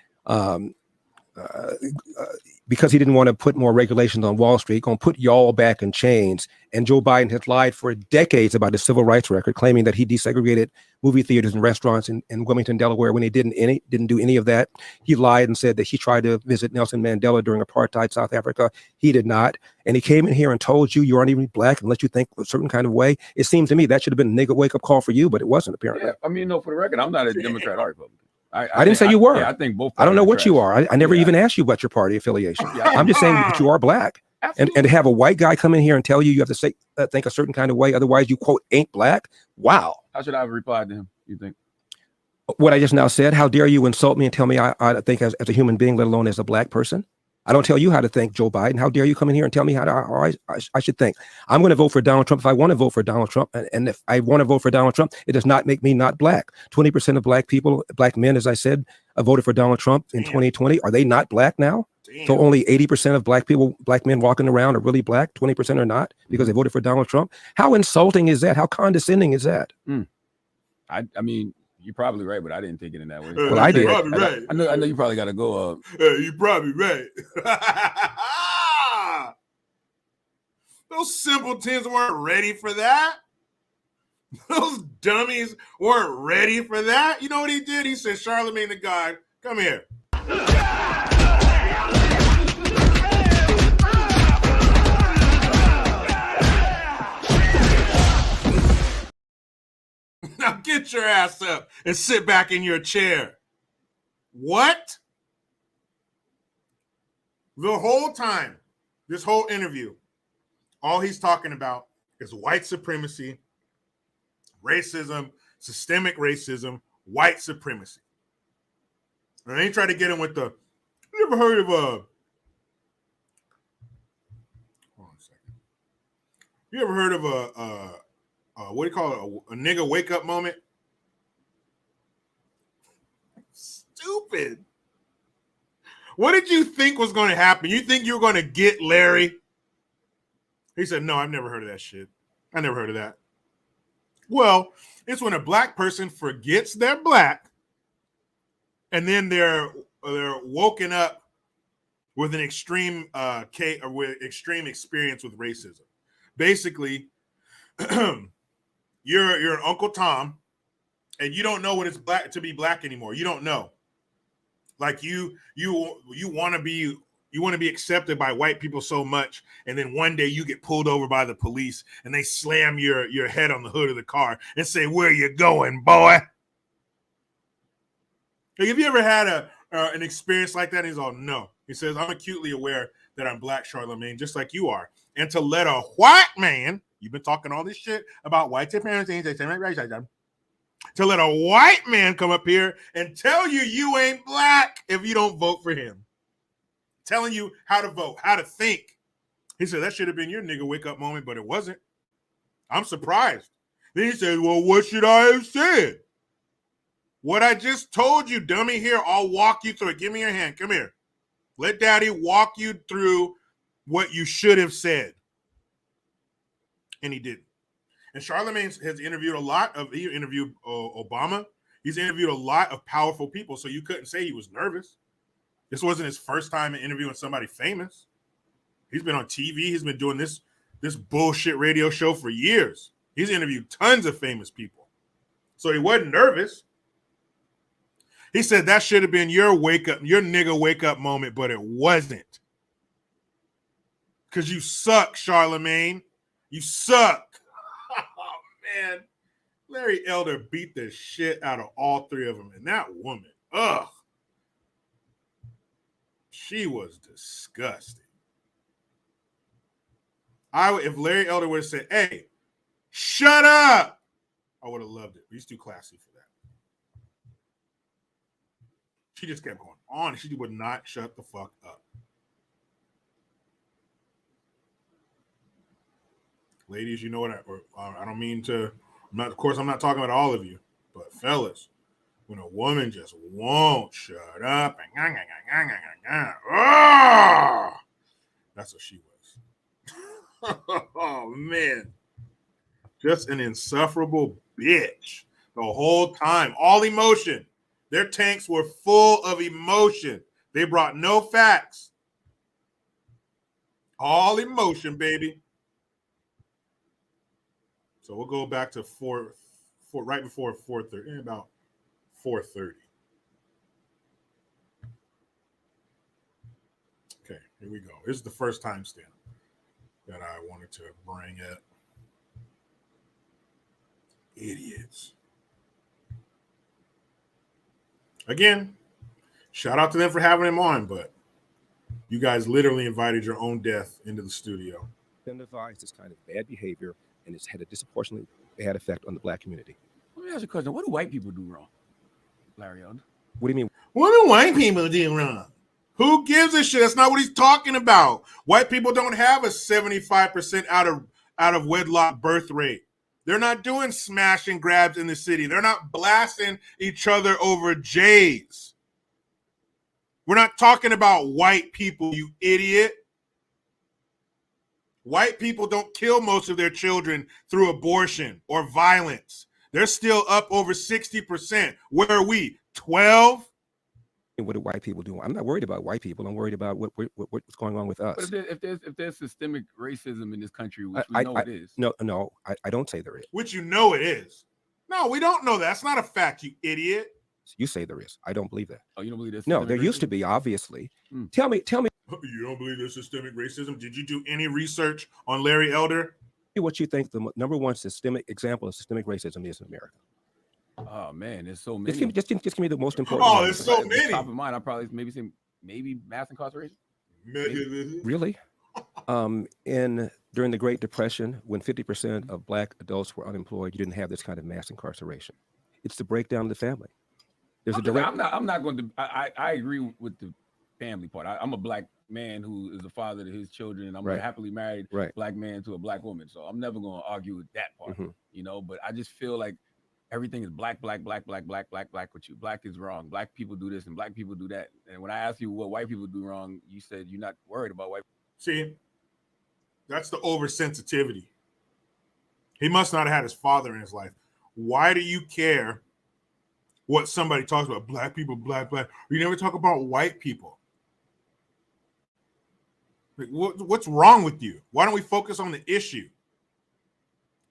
because he didn't want to put more regulations on Wall Street, going to put y'all back in chains. And Joe Biden has lied for decades about his civil rights record, claiming that he desegregated movie theaters and restaurants in Wilmington, Delaware, when he didn't do any of that. He lied and said that he tried to visit Nelson Mandela during apartheid South Africa. He did not. And he came in here and told you aren't even black unless you think a certain kind of way. It seemed to me that should have been a nigga wake-up call for you, but it wasn't, apparently. Yeah, I mean, no, for the record, I'm not a Democrat or Republican. I didn't say you were. Yeah, I think both. I don't know what you are. I never even asked you about your party affiliation. I'm just saying that you are black. And to have a white guy come in here and tell you have to say think a certain kind of way, otherwise you, quote, ain't black. Wow. How should I have replied to him, you think? What I just now said, how dare you insult me and tell me I think as a human being, let alone as a black person? I don't tell you how to think, Joe Biden. How dare you come in here and tell me how I should think? I'm going to vote for Donald Trump if I want to vote for Donald Trump. And if I want to vote for Donald Trump, it does not make me not black. 20% of black people, black men, as I said, voted for Donald Trump in 2020. Are they not black now? Damn. So only 80% of black men walking around are really black. 20% are not because they voted for Donald Trump. How insulting is that? How condescending is that? I mean, you're probably right, but I didn't take it in that way. Well, I did. Probably right. I know you probably got to go. You're probably right. Those simpletons weren't ready for that. Those dummies weren't ready for that. You know what he did? He said, Charlemagne the God, come here. Now get your ass up and sit back in your chair. What? The whole time, this whole interview, all he's talking about is white supremacy, racism, systemic racism, white supremacy. And they try to get him with the, you ever heard of hold on a second. You ever heard of what do you call it? A nigga wake up moment? Stupid. What did you think was going to happen? You think you were going to get Larry? He said, no, I've never heard of that shit. I never heard of that. Well, it's when a black person forgets they're black and then they're woken up with an extreme extreme experience with racism. Basically, you're an Uncle Tom and you don't know what it's black to be black anymore. You don't know. Like you want to be accepted by white people so much, and then one day you get pulled over by the police and they slam your head on the hood of the car and say, "Where you going, boy?" Like, have you ever had an experience like that? He's all, "No." He says, "I'm acutely aware that I'm black, Charlemagne, just like you are. And to let a white man, you've been talking all this shit about white parenting, to let a white man come up here and tell you ain't black if you don't vote for him. Telling you how to vote, how to think." He said, "That should have been your nigga wake up moment, but it wasn't. I'm surprised." Then he said, "Well, what should I have said?" "What I just told you, dummy. Here, I'll walk you through it. Give me your hand. Come here. Let daddy walk you through what you should have said." And he didn't. And Charlemagne has interviewed he interviewed Obama. He's interviewed a lot of powerful people. So you couldn't say he was nervous. This wasn't his first time interviewing somebody famous. He's been on TV. He's been doing this bullshit radio show for years. He's interviewed tons of famous people. So he wasn't nervous. He said that should have been your nigga wake up moment, but it wasn't. Because you suck, Charlemagne. You suck. Oh, man. Larry Elder beat the shit out of all three of them. And that woman, ugh. She was disgusting. If Larry Elder would have said, "Hey, shut up," I would have loved it. He's too classy for that. She just kept going on. She would not shut the fuck up. Ladies, you know what? I don't mean to. Of course, I'm not talking about all of you, but fellas, when a woman just won't shut up and that's what she was. Oh man, just an insufferable bitch the whole time. All emotion. Their tanks were full of emotion. They brought no facts. All emotion, baby. So we'll go back to right before 4:30, about 4:30. Okay, here we go. This is the first timestamp that I wanted to bring it. Idiots. Again, shout out to them for having him on, but you guys literally invited your own death into the studio. Incentivize this kind of bad behavior, and it's had a disproportionately bad effect on the black community. Let me ask you a question. What do white people do wrong, Larry Elder? What do you mean? What do white people do wrong? Who gives a shit? That's not what he's talking about. White people don't have a 75% out of wedlock birth rate. They're not doing smash and grabs in the city. They're not blasting each other over J's. We're not talking about white people, you idiot. White people don't kill most of their children through abortion or violence. They're still up over 60%. Where are we? 12? What do white people do? I'm not worried about white people. I'm worried about what's going on with us. But if there's systemic racism in this country, which we know it is. No, I don't say there is. Which you know it is. No, we don't know that. That's not a fact, you idiot. You say there is. I don't believe that. Oh, you don't believe this? No, there used to be, obviously. Tell me. You don't believe there's systemic racism? Did you do any research on Larry Elder? What you think the number one systemic example of systemic racism is in America? Oh man, there's so many. Just give me the most important. Oh, there's so many. Top of mind, I probably maybe mass incarceration. Really? During the Great Depression, when 50% of black adults were unemployed, you didn't have this kind of mass incarceration. It's the breakdown of the family. There's a direct. I'm not going to. I agree with the family part. I'm a black man who is a father to his children, and I'm a happily married black man to a black woman. So I'm never going to argue with that part, you know. But I just feel like everything is black with you. Black is wrong. Black people do this and black people do that. And when I ask you what white people do wrong, you said you're not worried about white people. See, that's the oversensitivity. He must not have had his father in his life. Why do you care what somebody talks about? Black people, black. You never talk about white people. Like, what's wrong with you? Why don't we focus on the issue?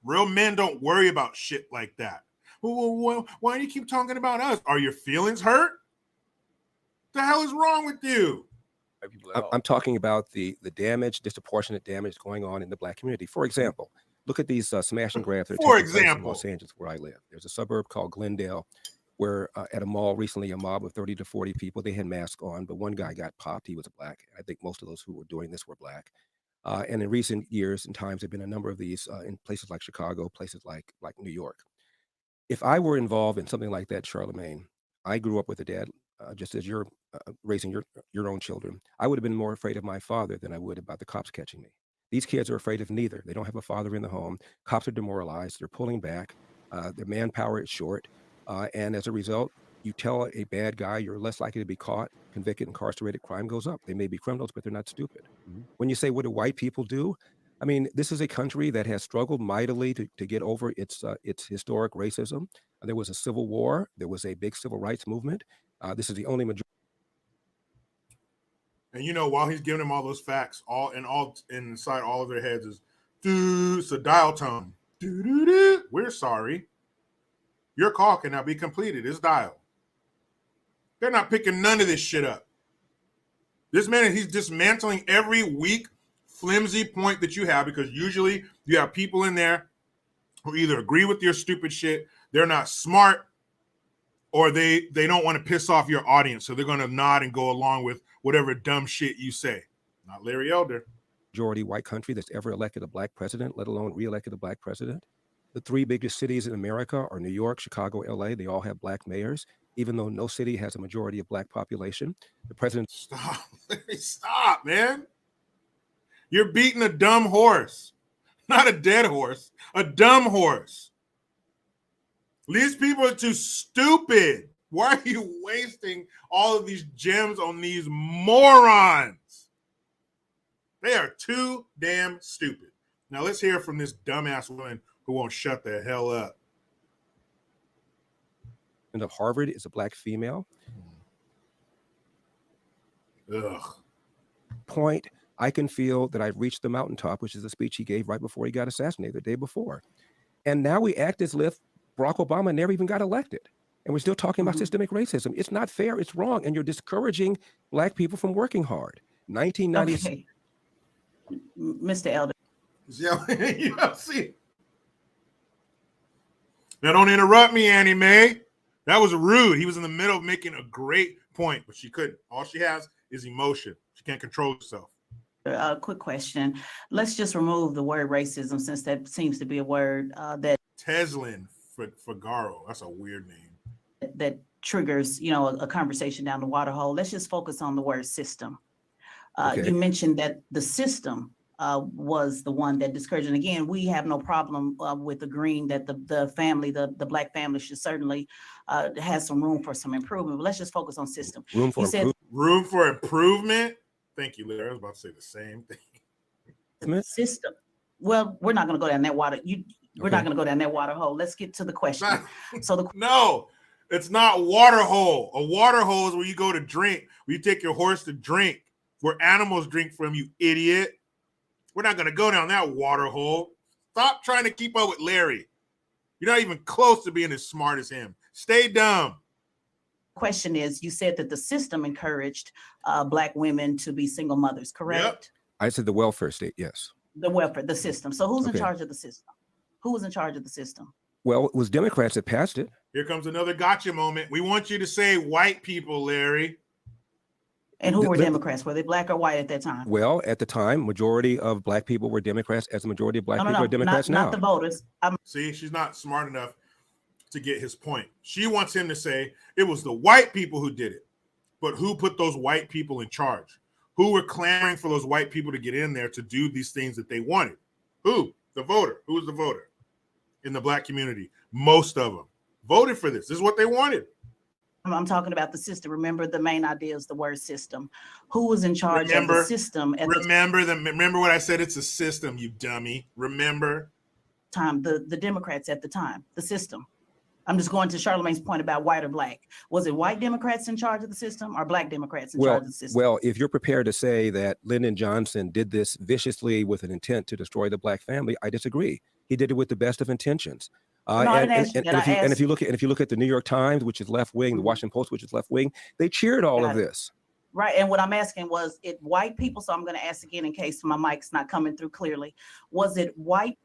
Real men don't worry about shit like that. Well, why do you keep talking about us? Are your feelings hurt? The hell is wrong with you? I'm talking about the damage, disproportionate damage going on in the Black community. For example, look at these smash and grabs that are taking place in Los Angeles, where I live. There's a suburb called Glendale, where at a mall recently, a mob of 30 to 40 people, they had masks on, but one guy got popped. He was Black. I think most of those who were doing this were Black. And in recent years and times, there have been a number of these in places like Chicago, places like New York. If I were involved in something like that, Charlemagne, I grew up with a dad, just as you're raising your own children. I would have been more afraid of my father than I would about the cops catching me. These kids are afraid of neither. They don't have a father in the home. Cops are demoralized. They're pulling back. Their manpower is short. And as a result, you tell a bad guy you're less likely to be caught, convicted, incarcerated, crime goes up. They may be criminals, but they're not stupid. When you say, what do white people do? I mean, this is a country that has struggled mightily to get over its historic racism. There was a civil war. There was a big civil rights movement. This is the only majority. And you know, while he's giving them all those facts, inside all of their heads is, it's a dial tone. We're sorry. Your call cannot be completed. It's dialed. They're not picking none of this shit up. This man, he's dismantling every weak, flimsy point that you have, because usually you have people in there who either agree with your stupid shit, they're not smart, or they don't want to piss off your audience. So they're going to nod and go along with whatever dumb shit you say. Not Larry Elder. Majority white country that's ever elected a Black president, let alone reelected a Black president. The three biggest cities in America are New York, Chicago, LA. They all have Black mayors, even though no city has a majority of Black population. The president. Stop, man. You're beating a dumb horse, not a dead horse, a dumb horse. These people are too stupid. Why are you wasting all of these gems on these morons? They are too damn stupid. Now let's hear from this dumbass woman who won't shut the hell up. And of Harvard is a Black female. Ugh. Point, I can feel that I've reached the mountaintop, which is the speech he gave right before he got assassinated the day before. And now we act as if Barack Obama never even got elected. And we're still talking about systemic racism. It's not fair. It's wrong. And you're discouraging Black people from working hard. 1990s. Okay. Mr. Elder. Yeah, you see. Now don't interrupt me, Annie Mae. That was rude. He was in the middle of making a great point, but she couldn't. All she has is emotion. She can't control herself. Quick question. Let's just remove the word racism, since that seems to be a word that Teslin Figaro. That's a weird name. That triggers, a conversation down the water hole. Let's just focus on the word system. Okay. You mentioned that the system was the one that discouraged. And again, we have no problem with agreeing that the family, the Black family, should certainly has some room for some improvement. But let's just focus on system. Room for improvement. Thank you, Larry. I was about to say the same thing. System. Well, we're not going to go down that water. We're not going to go down that water hole. Let's get to the question. No, it's not water hole. A water hole is where you go to drink, where you take your horse to drink, where animals drink from, you idiot. We're not going to go down that water hole. Stop trying to keep up with Larry. You're not even close to being as smart as him. Stay dumb. Question is, you said that the system encouraged Black women to be single mothers, correct? Yep. I said the welfare state, yes. The welfare, the system. So who's in charge of the system? Who was in charge of the system? Well, it was Democrats that passed it. Here comes another gotcha moment. We want you to say white people, Larry. And who were Democrats? Were they Black or white at that time? Well, at the time, majority of Black people were Democrats, as the majority of Black people are Democrats now. Not the voters. See, she's not smart enough to get his point. She wants him to say it was the white people who did it. But who put those white people in charge? Who were clamoring for those white people to get in there to do these things that they wanted? Who? The voter. Who was the voter in the Black community? Most of them voted for this. This is what they wanted. I'm talking about the system. Remember, the main idea is the word system. Who was in charge of the system? Remember what I said? It's a system, you dummy. Remember? Time, the Democrats at the time, the system. I'm just going to Charlemagne's point about white or Black. Was it white Democrats in charge of the system or Black Democrats in charge of the system? Well, if you're prepared to say that Lyndon Johnson did this viciously with an intent to destroy the Black family, I disagree. He did it with the best of intentions. No, I didn't ask you that. I And asked- if you look at the New York Times, which is left wing, the Washington Post, which is left wing, they cheered all of this. Right. And what I'm asking was it white people? So I'm going to ask again in case my mic's not coming through clearly. Was it white?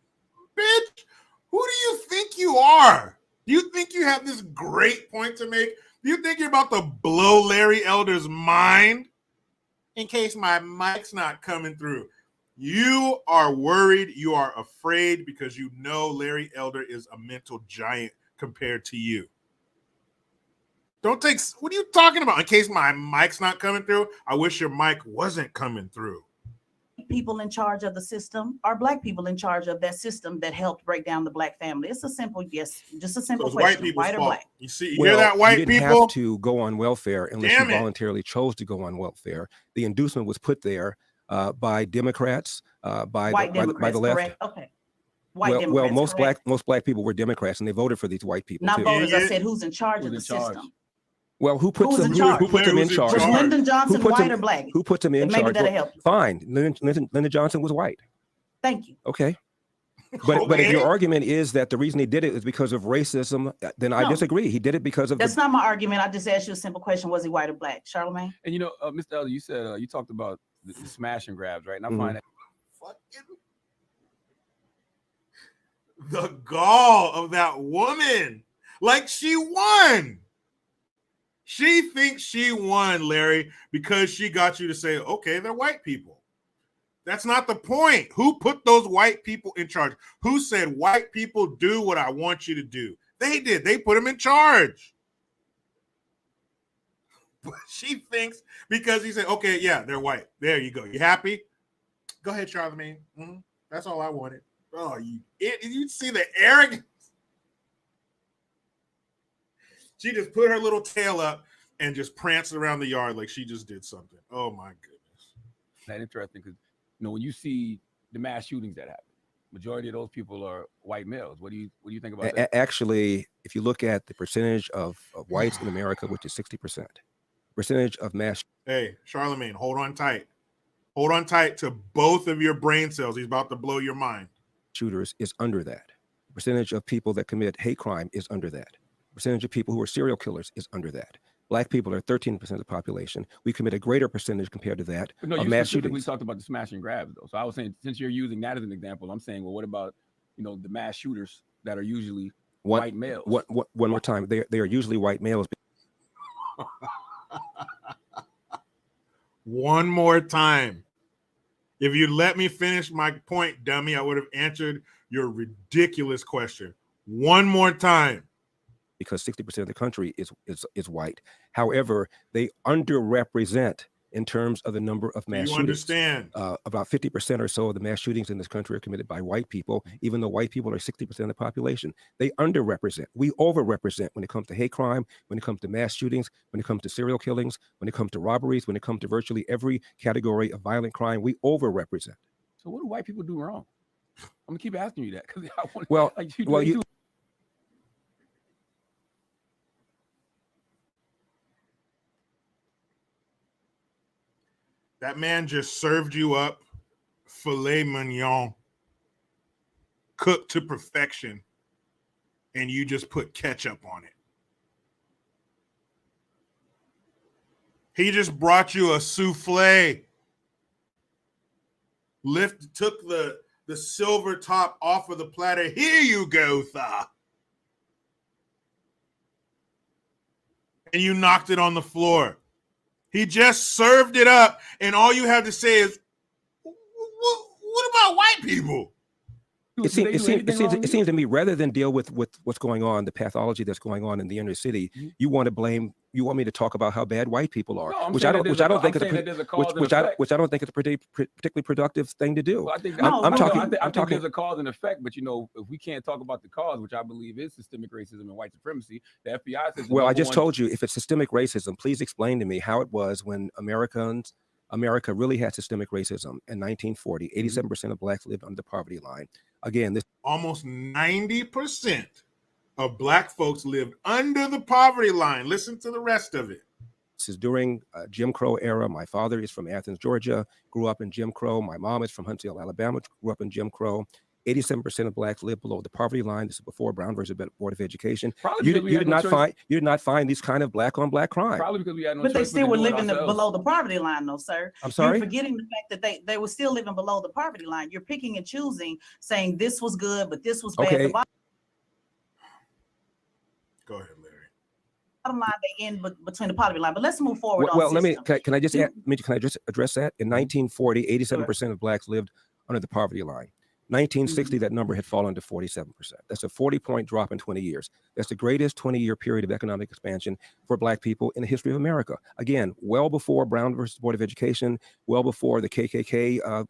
Bitch, who do you think you are? Do you think you have this great point to make? Do you think you're about to blow Larry Elder's mind? In case my mic's not coming through. You are worried. You are afraid because you know Larry Elder is a mental giant compared to you. Don't take, what are you talking about? In case my mic's not coming through, I wish your mic wasn't coming through. People in charge of the system are black people in charge of that system that helped break down the black family. It's a simple yes, just a simple question. White or black? You see, you hear that, white you didn't people? have to go on welfare unless you voluntarily chose to go on welfare. The inducement was put there by Democrats, by the left. Correct. Okay. Democrats, well, most black people were Democrats, and they voted for these white people. Not too. voters. I said who's in charge of the system. Well, who puts them in charge? Was Lyndon Johnson white or black? Who puts them in charge? Maybe that'll help you. Fine. Lyndon Johnson was white. Thank you. Okay. But if your argument is that the reason he did it is because of racism, then I disagree. He did it because of That's not my argument. I just asked you a simple question. Was he white or black? Charlamagne? And you know, Mr. Elder, you said you talked about the smash and grabs, right? And I find that fucking the gall of that woman. Like she won. She thinks she won, Larry, because she got you to say, okay, they're white people. That's not the point. Who put those white people in charge? Who said white people do what I want you to do? They did. They put them in charge. But she thinks because he said, okay, yeah, they're white. There you go. You happy? Go ahead, Charlamagne. Mm-hmm. That's all I wanted. Oh, you see the arrogance? She just put her little tail up and just pranced around the yard like she just did something. Oh my goodness. That's interesting because when you see the mass shootings that happen, majority of those people are white males. What do you think about that? Actually, if you look at the percentage of whites in America, which is 60%, percentage of mass. Hey, Charlamagne, hold on tight. Hold on tight to both of your brain cells. He's about to blow your mind. Shooters is under that. Percentage of people that commit hate crime is under that. Percentage of people who are serial killers is under that. Black people are 13% of the population. We commit a greater percentage compared to that of mass shootings. We talked about the smash and grabs, though. So I was saying, since you're using that as an example, I'm saying, well, what about the mass shooters that are usually white males? One more time, they are usually white males. One more time. If you let me finish my point, dummy, I would have answered your ridiculous question. One more time. Because 60% of the country is white. However, they underrepresent in terms of the number of mass shootings. You understand? About 50% or so of the mass shootings in this country are committed by white people, even though white people are 60% of the population. They underrepresent. We overrepresent when it comes to hate crime, when it comes to mass shootings, when it comes to serial killings, when it comes to robberies, when it comes to virtually every category of violent crime. We overrepresent. So what do white people do wrong? I'm gonna keep asking you that because I want. Well, that man just served you up filet mignon, cooked to perfection, and you just put ketchup on it. He just brought you a souffle. Took the silver top off of the platter. Here you go, Tha. And you knocked it on the floor. He just served it up, and all you have to say is, what about white people? It seems to me, rather than deal with what's going on, the pathology that's going on in the inner city, you want me to talk about how bad white people are, which I don't think is a particularly productive thing to do. Well, I'm talking there's a cause and effect, but if we can't talk about the cause, which I believe is systemic racism and white supremacy, the FBI says. Well, I just told you, if it's systemic racism, please explain to me how it was when America really had systemic racism in 1940. 87% of blacks lived under the poverty line. Again, this almost 90% of black folks lived under the poverty line. Listen to the rest of it. This is during Jim Crow era. My father is from Athens, Georgia, grew up in Jim Crow. My mom is from Huntsville, Alabama, grew up in Jim Crow. 87% of blacks live below the poverty line. This is before Brown versus Board of Education. Probably You did not find these kind of black on black crime. Probably because we had no But they choice still but were to do it living ourselves. below the poverty line, though, sir. I'm sorry? You're forgetting the fact that they were still living below the poverty line. You're picking and choosing, saying this was good, but this was bad. Okay. The Go ahead, Larry. bottom line, they end between the poverty line. But let's move forward. Well, on can I just address that? In 1940, 87% of blacks lived under the poverty line. 1960, that number had fallen to 47%. That's a 40-point drop in 20 years. That's the greatest 20-year period of economic expansion for black people in the history of America. Again, well before Brown versus Board of Education, well before the KKK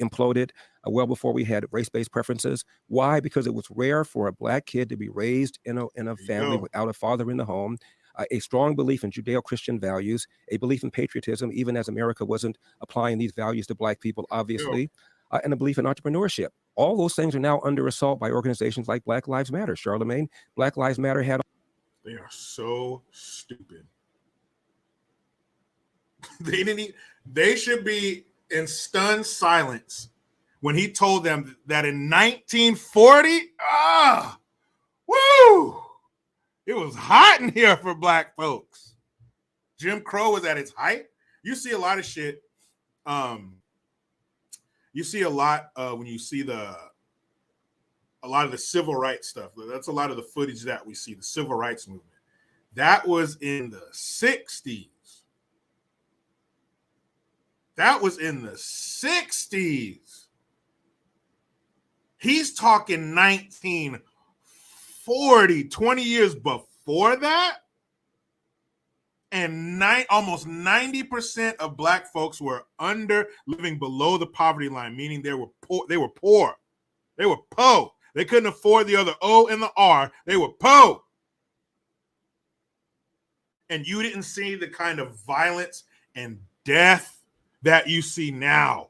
imploded, well before we had race-based preferences. Why? Because it was rare for a black kid to be raised in a family without a father in the home. A strong belief in Judeo-Christian values, a belief in patriotism, even as America wasn't applying these values to black people, obviously. And a belief in entrepreneurship. All those things are now under assault by organizations like Black Lives Matter. Charlemagne, Black Lives Matter had. They are so stupid. They should be in stunned silence when he told them that in 1940, it was hot in here for black folks. Jim Crow was at its height. You see a lot of shit. You see a lot when you see a lot of the civil rights stuff. That's a lot of the footage that we see, the civil rights movement. That was in the 60s. That was in the 60s. He's talking 1940, 20 years before that. And almost 90% of black folks were living below the poverty line, meaning they were poor. They were poor. They were po. They couldn't afford the other O and the R. They were po. And you didn't see the kind of violence and death that you see now,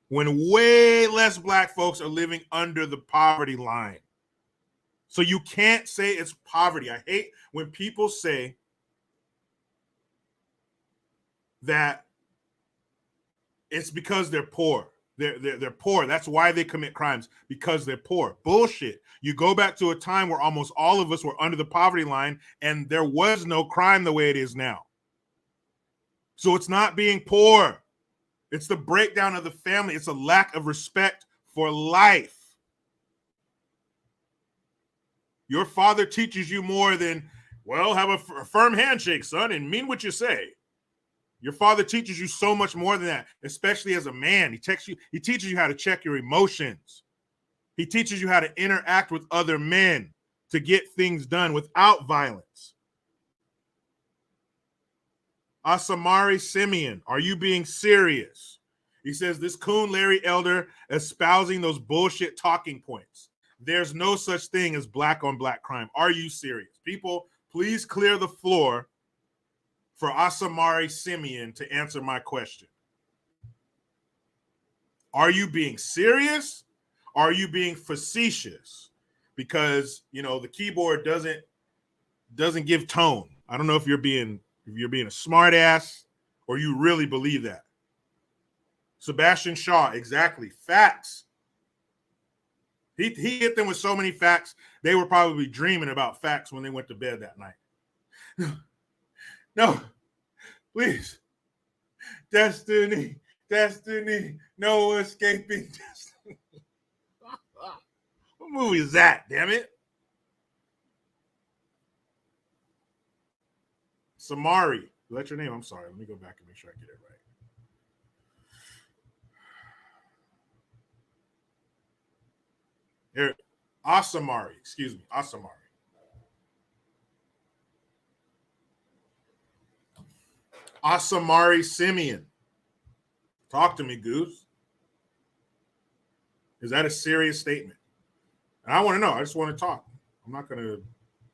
when way less black folks are living under the poverty line. So you can't say it's poverty. I hate when people say that it's because they're poor. They're poor. That's why they commit crimes, because they're poor. Bullshit. You go back to a time where almost all of us were under the poverty line and there was no crime the way it is now. So it's not being poor. It's the breakdown of the family. It's a lack of respect for life. Your father teaches you more than, well, have a firm handshake, son, and mean what you say. Your father teaches you so much more than that, especially as a man. He teaches you how to check your emotions. He teaches you how to interact with other men to get things done without violence. Asamari Simeon, are you being serious? He says, this coon Larry Elder espousing those bullshit talking points. There's no such thing as black on black crime. Are you serious? People, please clear the floor for Asamari Simeon to answer my question. Are you being serious? Are you being facetious? Because, the keyboard doesn't give tone. I don't know if you're being a smart ass or you really believe that. Sebastian Shaw, exactly. Facts. He hit them with so many facts, they were probably dreaming about facts when they went to bed that night. No, please. Destiny, no escaping destiny. What movie is that, damn it? Samari, is that your name? I'm sorry. Let me go back and make sure I get it right. Here, Asamari, excuse me, Asamari. Asamari Simeon. Talk to me, Goose. Is that a serious statement? And I want to know. I just want to talk. I'm not going to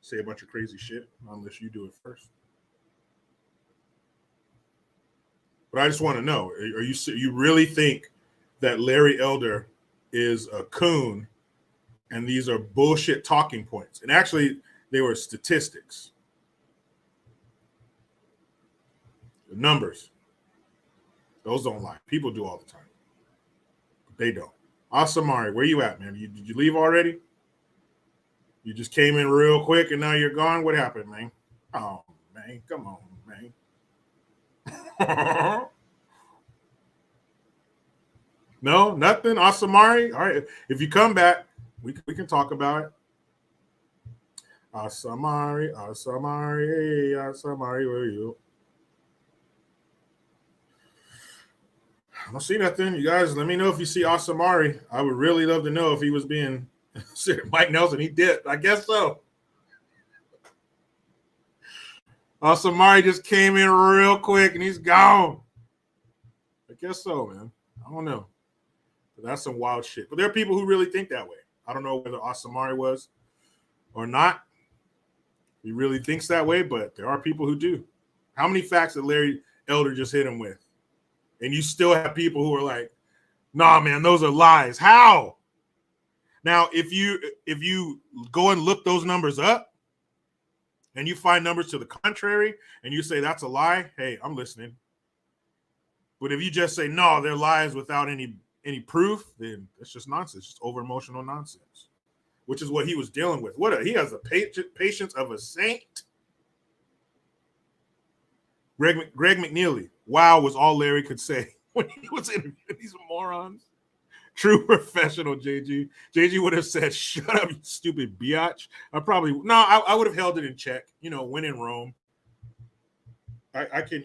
say a bunch of crazy shit unless you do it first. But I just want to know, you really think that Larry Elder is a coon and these are bullshit talking points? And actually, they were statistics. The numbers. Those don't lie. People do all the time. They don't. Asamari, where you at, man? Did you leave already? You just came in real quick and now you're gone. What happened, man? Oh, man, come on, man. No, nothing. Asamari. All right. If you come back, we can talk about it. Asamari, where are you? I don't see nothing. You guys, let me know if you see Asamari. I would really love to know if he was being Mike Nelson. He did. I guess so. Asamari just came in real quick and he's gone. I guess so, man. I don't know. But that's some wild shit. But there are people who really think that way. I don't know whether Asamari was or not. He really thinks that way, but there are people who do. How many facts did Larry Elder just hit him with? And you still have people who are like, nah, man, those are lies. How? Now, if you go and look those numbers up and you find numbers to the contrary and you say that's a lie, hey, I'm listening. But if you just say, no, they're lies without any proof, then it's just nonsense, just over-emotional nonsense, which is what he was dealing with. He has the patience of a saint. Greg McNeely, wow, was all Larry could say when he was interviewing these morons. True professional, JG. JG would have said, shut up, you stupid biatch. I would have held it in check. When in Rome. I can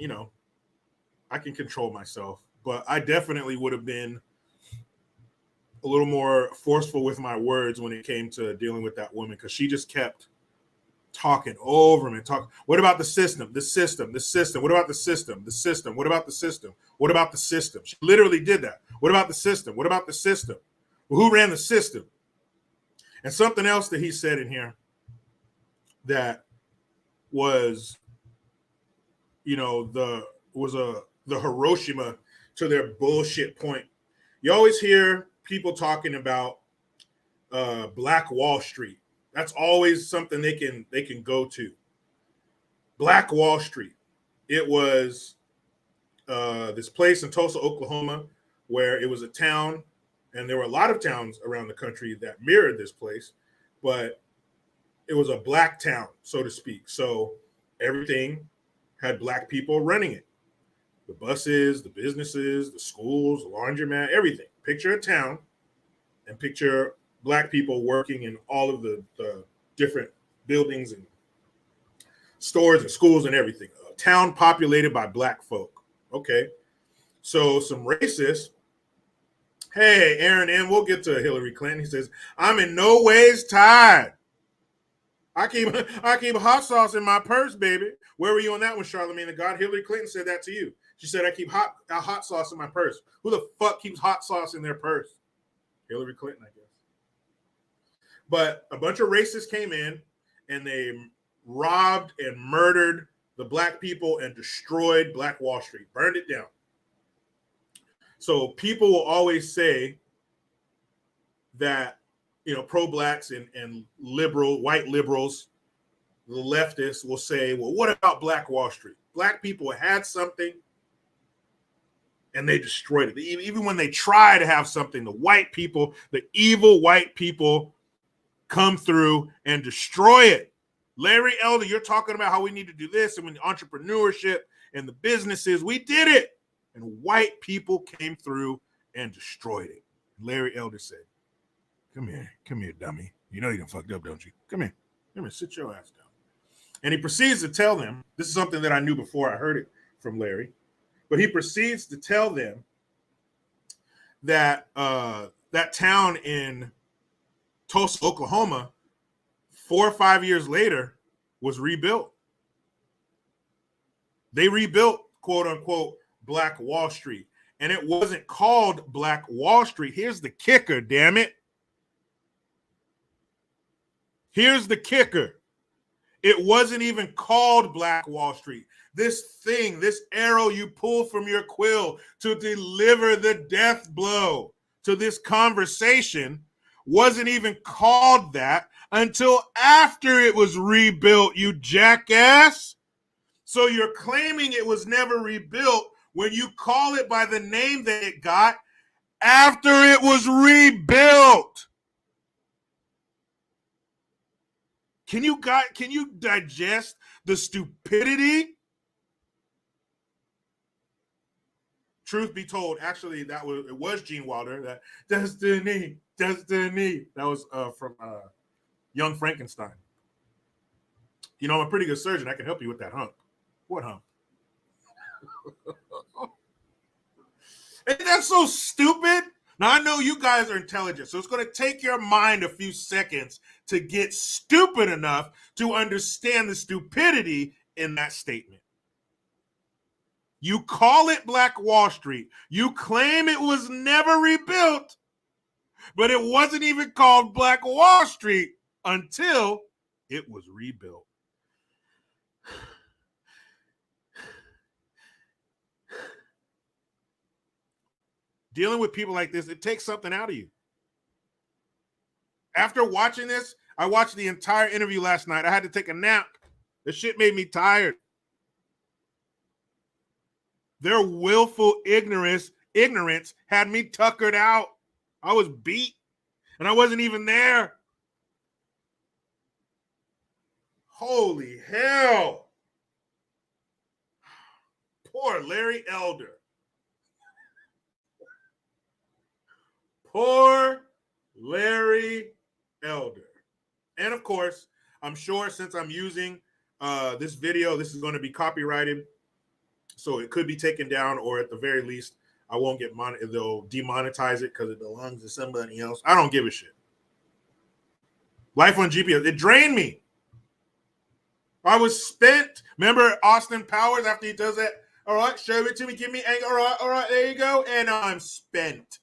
control myself. But I definitely would have been a little more forceful with my words when it came to dealing with that woman, because she just kept talking over him and talking. What about the system? The system. What about the system? The system. What about the system? What about the system? She literally did that. What about the system? What about the system? Well, who ran the system? And something else that he said in here that was, the Hiroshima to their bullshit point. You always hear people talking about Black Wall Street. That's always something they can go to. Black Wall Street. It was this place in Tulsa, Oklahoma, where it was a town, and there were a lot of towns around the country that mirrored this place, but it was a black town, so to speak. So everything had black people running it. The buses, the businesses, the schools, the laundromat, everything. Picture a town and picture black people working in all of the different buildings and stores and schools and everything. A town populated by black folk. Okay. So some racists, hey, Aaron M., we'll get to Hillary Clinton. He says, I'm in no ways tired. I keep hot sauce in my purse, baby. Where were you on that one, Charlamagne the God? Hillary Clinton said that to you. She said, I keep hot sauce in my purse. Who the fuck keeps hot sauce in their purse? Hillary Clinton, I guess. But a bunch of racists came in and they robbed and murdered the black people and destroyed Black Wall Street, burned it down. So people will always say that, pro-blacks and white liberals, the leftists will say, well, what about Black Wall Street? Black people had something and they destroyed it. Even when they try to have something, the white people, the evil white people come through and destroy it. Larry Elder, you're talking about how we need to do this and when the entrepreneurship and the businesses, we did it. And white people came through and destroyed it. Larry Elder said, come here, dummy. You know you done fucked up, don't you? Come here, sit your ass down. And he proceeds to tell them, this is something that I knew before I heard it from Larry, but he proceeds to tell them that that town in Tulsa, Oklahoma, 4 or 5 years later, was rebuilt. They rebuilt, quote unquote, Black Wall Street. And it wasn't called Black Wall Street. Here's the kicker, damn it. Here's the kicker. It wasn't even called Black Wall Street. This thing, this arrow you pull from your quill to deliver the death blow to this conversation wasn't even called that until after it was rebuilt, you jackass. So you're claiming it was never rebuilt when you call it by the name that it got after it was rebuilt. Can you digest the stupidity? Truth be told, actually, it was Gene Wilder. That destiny. That was from Young Frankenstein. You know, I'm a pretty good surgeon. I can help you with that hump. What hump? And that's so stupid. Now, I know you guys are intelligent, so it's going to take your mind a few seconds to get stupid enough to understand the stupidity in that statement. You call it Black Wall Street. You claim it was never rebuilt, but it wasn't even called Black Wall Street until it was rebuilt. Dealing with people like this, it takes something out of you. After watching this, I watched the entire interview last night. I had to take a nap. The shit made me tired. Their willful ignorance had me tuckered out. I was beat, and I wasn't even there. Holy hell. Poor Larry Elder. Poor Larry Elder. And of course, I'm sure since I'm using this video, this is going to be copyrighted. So it could be taken down, or at the very least, I won't get they'll demonetize it because it belongs to somebody else. I don't give a shit. Life on GPS, it drained me. I was spent. Remember Austin Powers after he does that? All right, show it to me. Give me anger. All right, there you go. And I'm spent.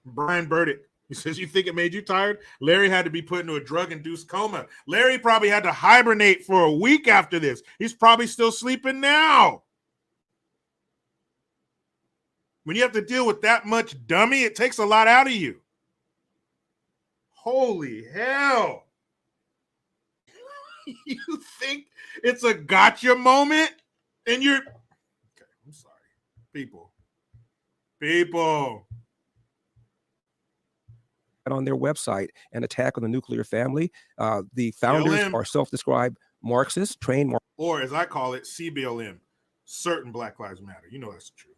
Brian Burdick. He says, you think it made you tired? Larry had to be put into a drug-induced coma. Larry probably had to hibernate for a week after this. He's probably still sleeping now. When you have to deal with that much dummy, it takes a lot out of you. Holy hell. You think it's a gotcha moment? And you're... Okay, I'm sorry. People. On their website, an attack on the nuclear family. The founders CLM. are self-described Marxists, trained or as I call it, CBLM, certain Black Lives Matter. You know that's the truth.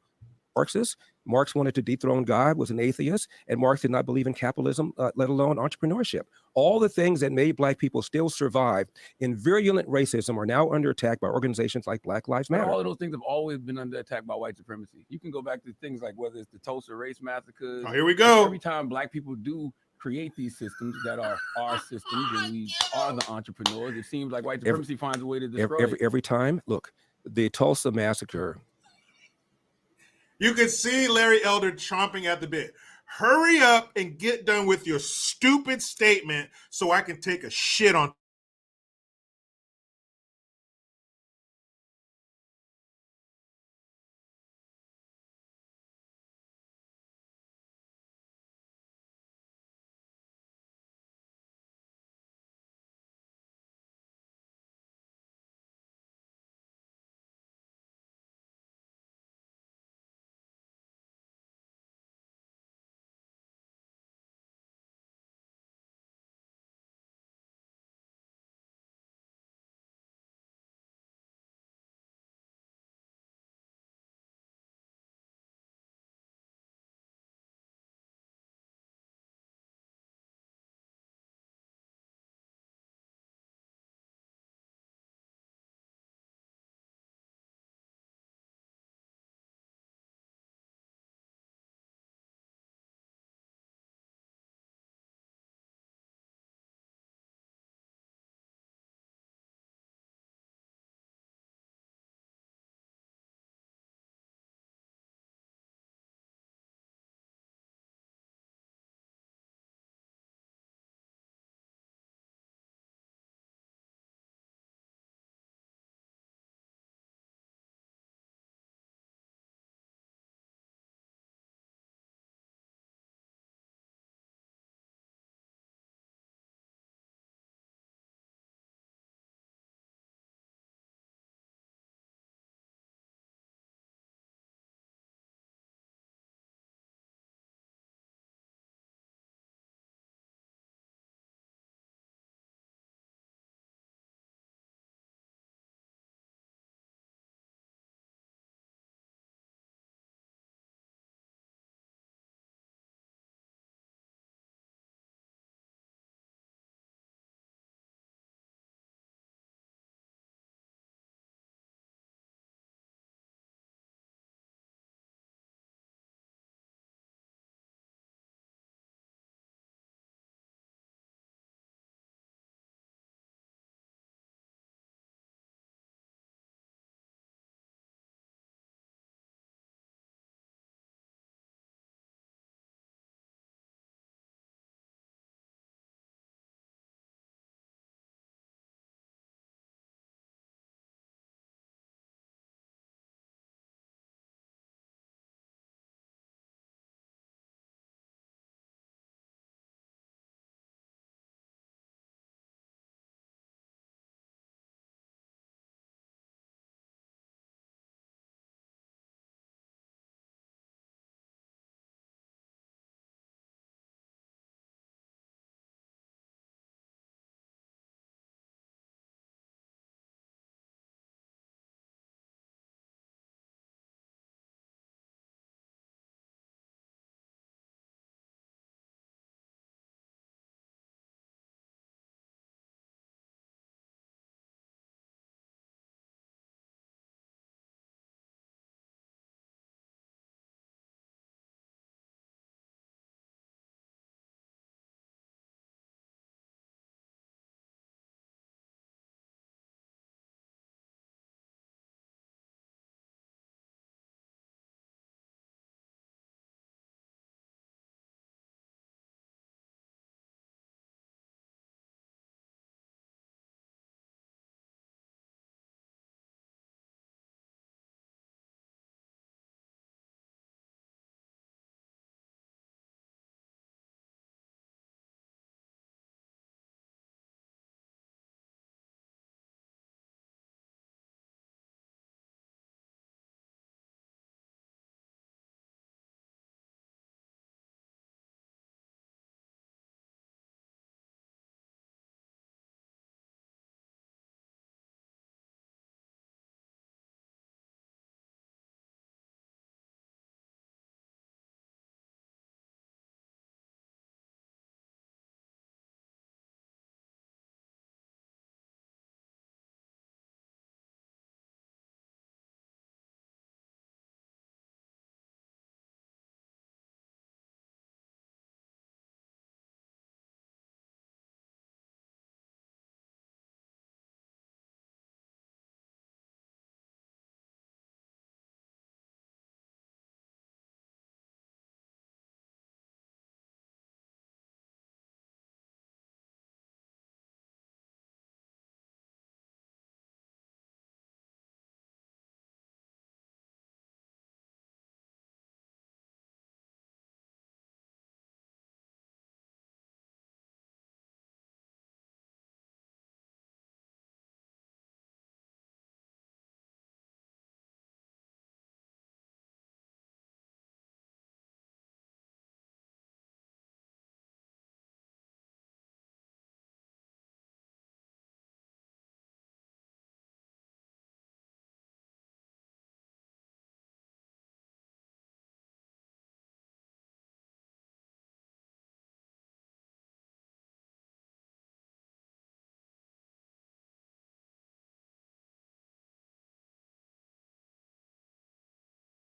Marxists. Marx wanted to dethrone God, was an atheist, and Marx did not believe in capitalism, let alone entrepreneurship. All the things that made Black people still survive in virulent racism are now under attack by organizations like Black Lives Matter. All of those things have always been under attack by white supremacy. You can go back to things like whether it's the Tulsa race massacres. Oh, here we go. Every time Black people do create these systems that are our systems and we are the entrepreneurs, it seems like white supremacy finds a way to destroy every time. Look, the Tulsa massacre. You can see Larry Elder chomping at the bit. Hurry up and get done with your stupid statement so I can take a shit on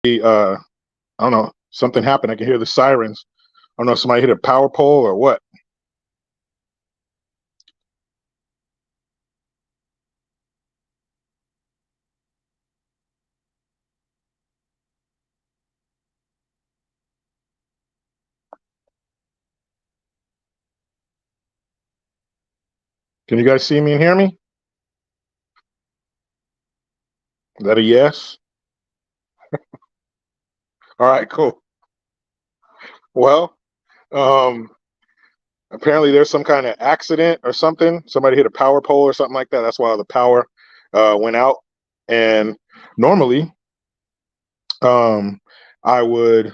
I don't know, something happened. I can hear the sirens. I don't know if somebody hit a power pole or what. Can you guys see me and hear me? Is that a yes? All right, cool. Well, apparently there's some kind of accident or something. Somebody hit a power pole or something like that. That's why the power went out. And normally, I would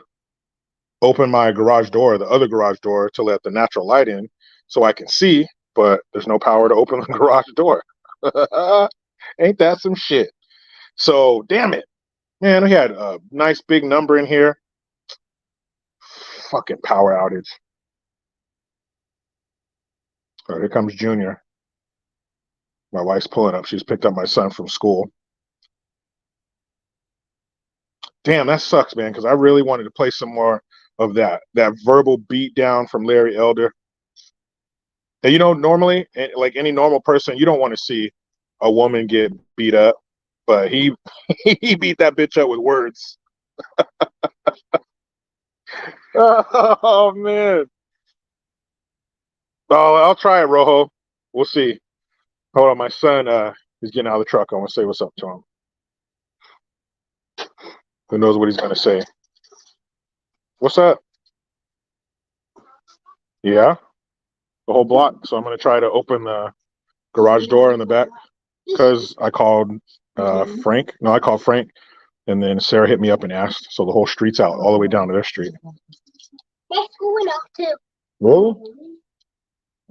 open my garage door, the other garage door, to let the natural light in so I can see, but there's no power to open the garage door. Ain't that some shit? So, damn it. Man, we had a nice big number in here. Fucking power outage. Oh, here comes Junior. My wife's pulling up. She's picked up my son from school. Damn, that sucks, man, because I really wanted to play some more of that verbal beat down from Larry Elder. And normally, like any normal person, you don't want to see a woman get beat up, but he he beat that bitch up with words. Oh man. Oh, I'll try it, Rojo. We'll see. Hold on, my son is getting out of the truck. I want to say what's up to him. Who knows what he's gonna say? What's up? Yeah, the whole block. So I'm gonna try to open the garage door in the back because I called Frank. No, I called Frank, and then Sarah hit me up and asked. So the whole street's out, all the way down to their street. That's going up too. Really?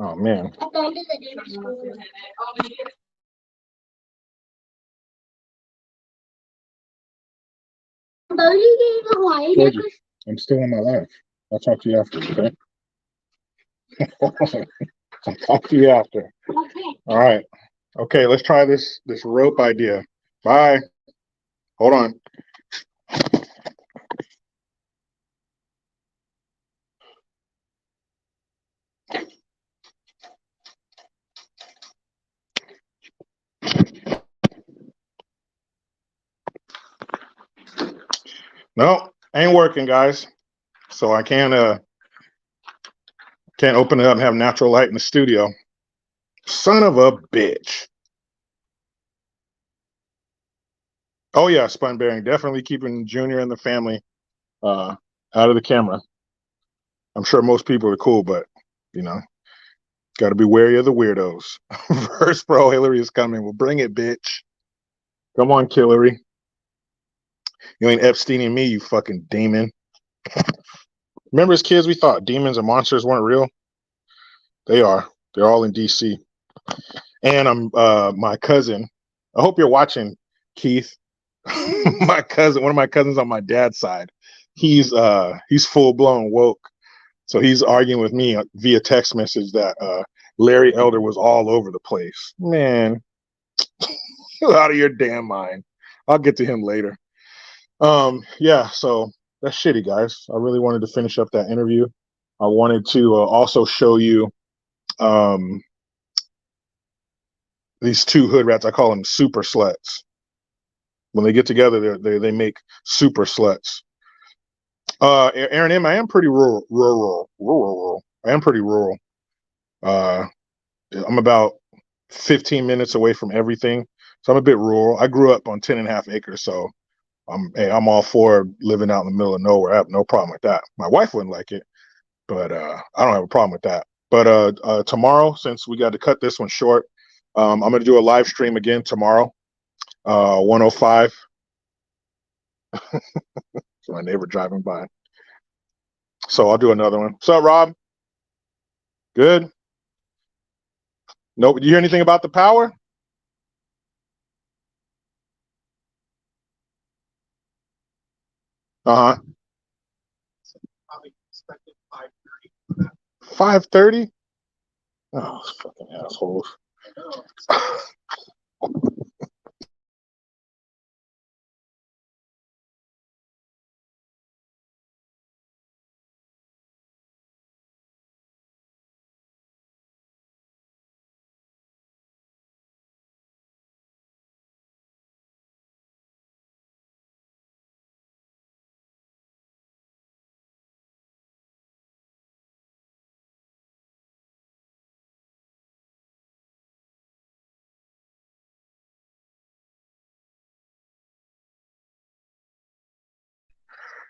Oh man. At the end of the day, we're school. Georgie, I'm still in my life. I'll talk to you after, okay? I'll talk to you after. Okay. All right. Okay, let's try this rope idea. Bye. Hold on. No, ain't working, guys. So I can't open it up and have natural light in the studio. Son of a bitch. Oh yeah, spun bearing. Definitely keeping Junior and the family out of the camera. I'm sure most people are cool, but got to be wary of the weirdos. Verse Pro Hillary is coming. Well, bring it, bitch. Come on, Hillary. You ain't Epsteining me, you fucking demon. Remember as kids we thought demons and monsters weren't real? They are. They're all in DC. And I'm my cousin. I hope you're watching, Keith. My cousin, one of my cousins on my dad's side, he's full blown woke. So he's arguing with me via text message that Larry Elder was all over the place. Man, you out of your damn mind. I'll get to him later. Yeah, so that's shitty, guys. I really wanted to finish up that interview. I wanted to also show you these two hood rats. I call them super sluts. When they get together, they make super sluts. Aaron M, I am pretty rural. I am pretty rural. I'm about 15 minutes away from everything, so I'm a bit rural. I grew up on 10.5 acres, so I'm all for living out in the middle of nowhere. I have no problem with that. My wife wouldn't like it, but I don't have a problem with that. But tomorrow, since we got to cut this one short, I'm going to do a live stream again tomorrow, 105. So my neighbor driving by. So I'll do another one. What's up, Rob? Good? Nope. Did you hear anything about the power? Uh-huh. 5:30? Oh, fucking assholes.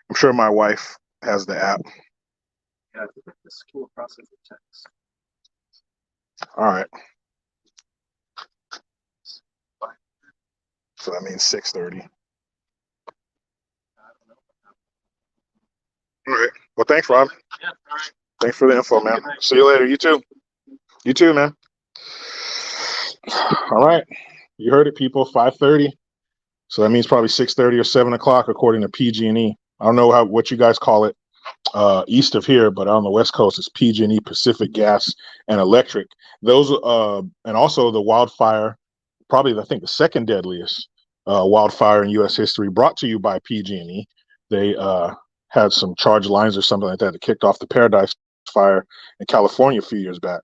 I'm sure my wife has the app. Yeah, the school process of text. All right. So that means 6:30. All right. Well, thanks, Rob. Yeah, all right. Thanks for the info, man. See you later. You too. You too, man. All right. You heard it, people. 5:30. So that means probably 6:30 or 7 o'clock, according to PG&E. I don't know what you guys call it east of here, but on the West Coast, it's PG&E, Pacific Gas and Electric. Those and also the wildfire, probably I think the second deadliest wildfire in U.S. history, brought to you by PG&E. They had some charge lines or something like that that kicked off the Paradise Fire in California a few years back.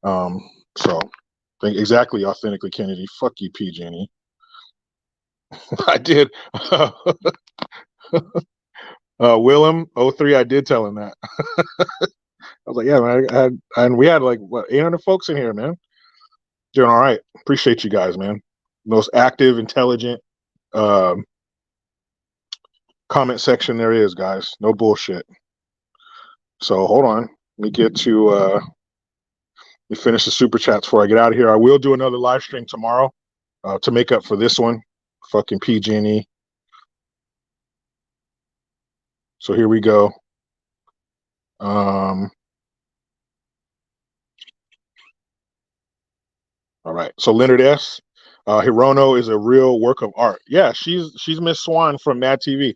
So think exactly, authentically Kennedy. Fuck you, PG&E. I did. Willem 03, I did tell him that. I was like, yeah, man, and we had like what 800 folks in here, man. Doing all right. Appreciate you guys, man. Most active, intelligent comment section there is, guys. No bullshit. So hold on. Let me get to let me finish the super chats before I get out of here. I will do another live stream tomorrow to make up for this one. Fucking PG&E. So here we go. All right. So Leonard S. Hirono is a real work of art. Yeah, she's Miss Swan from Mad TV.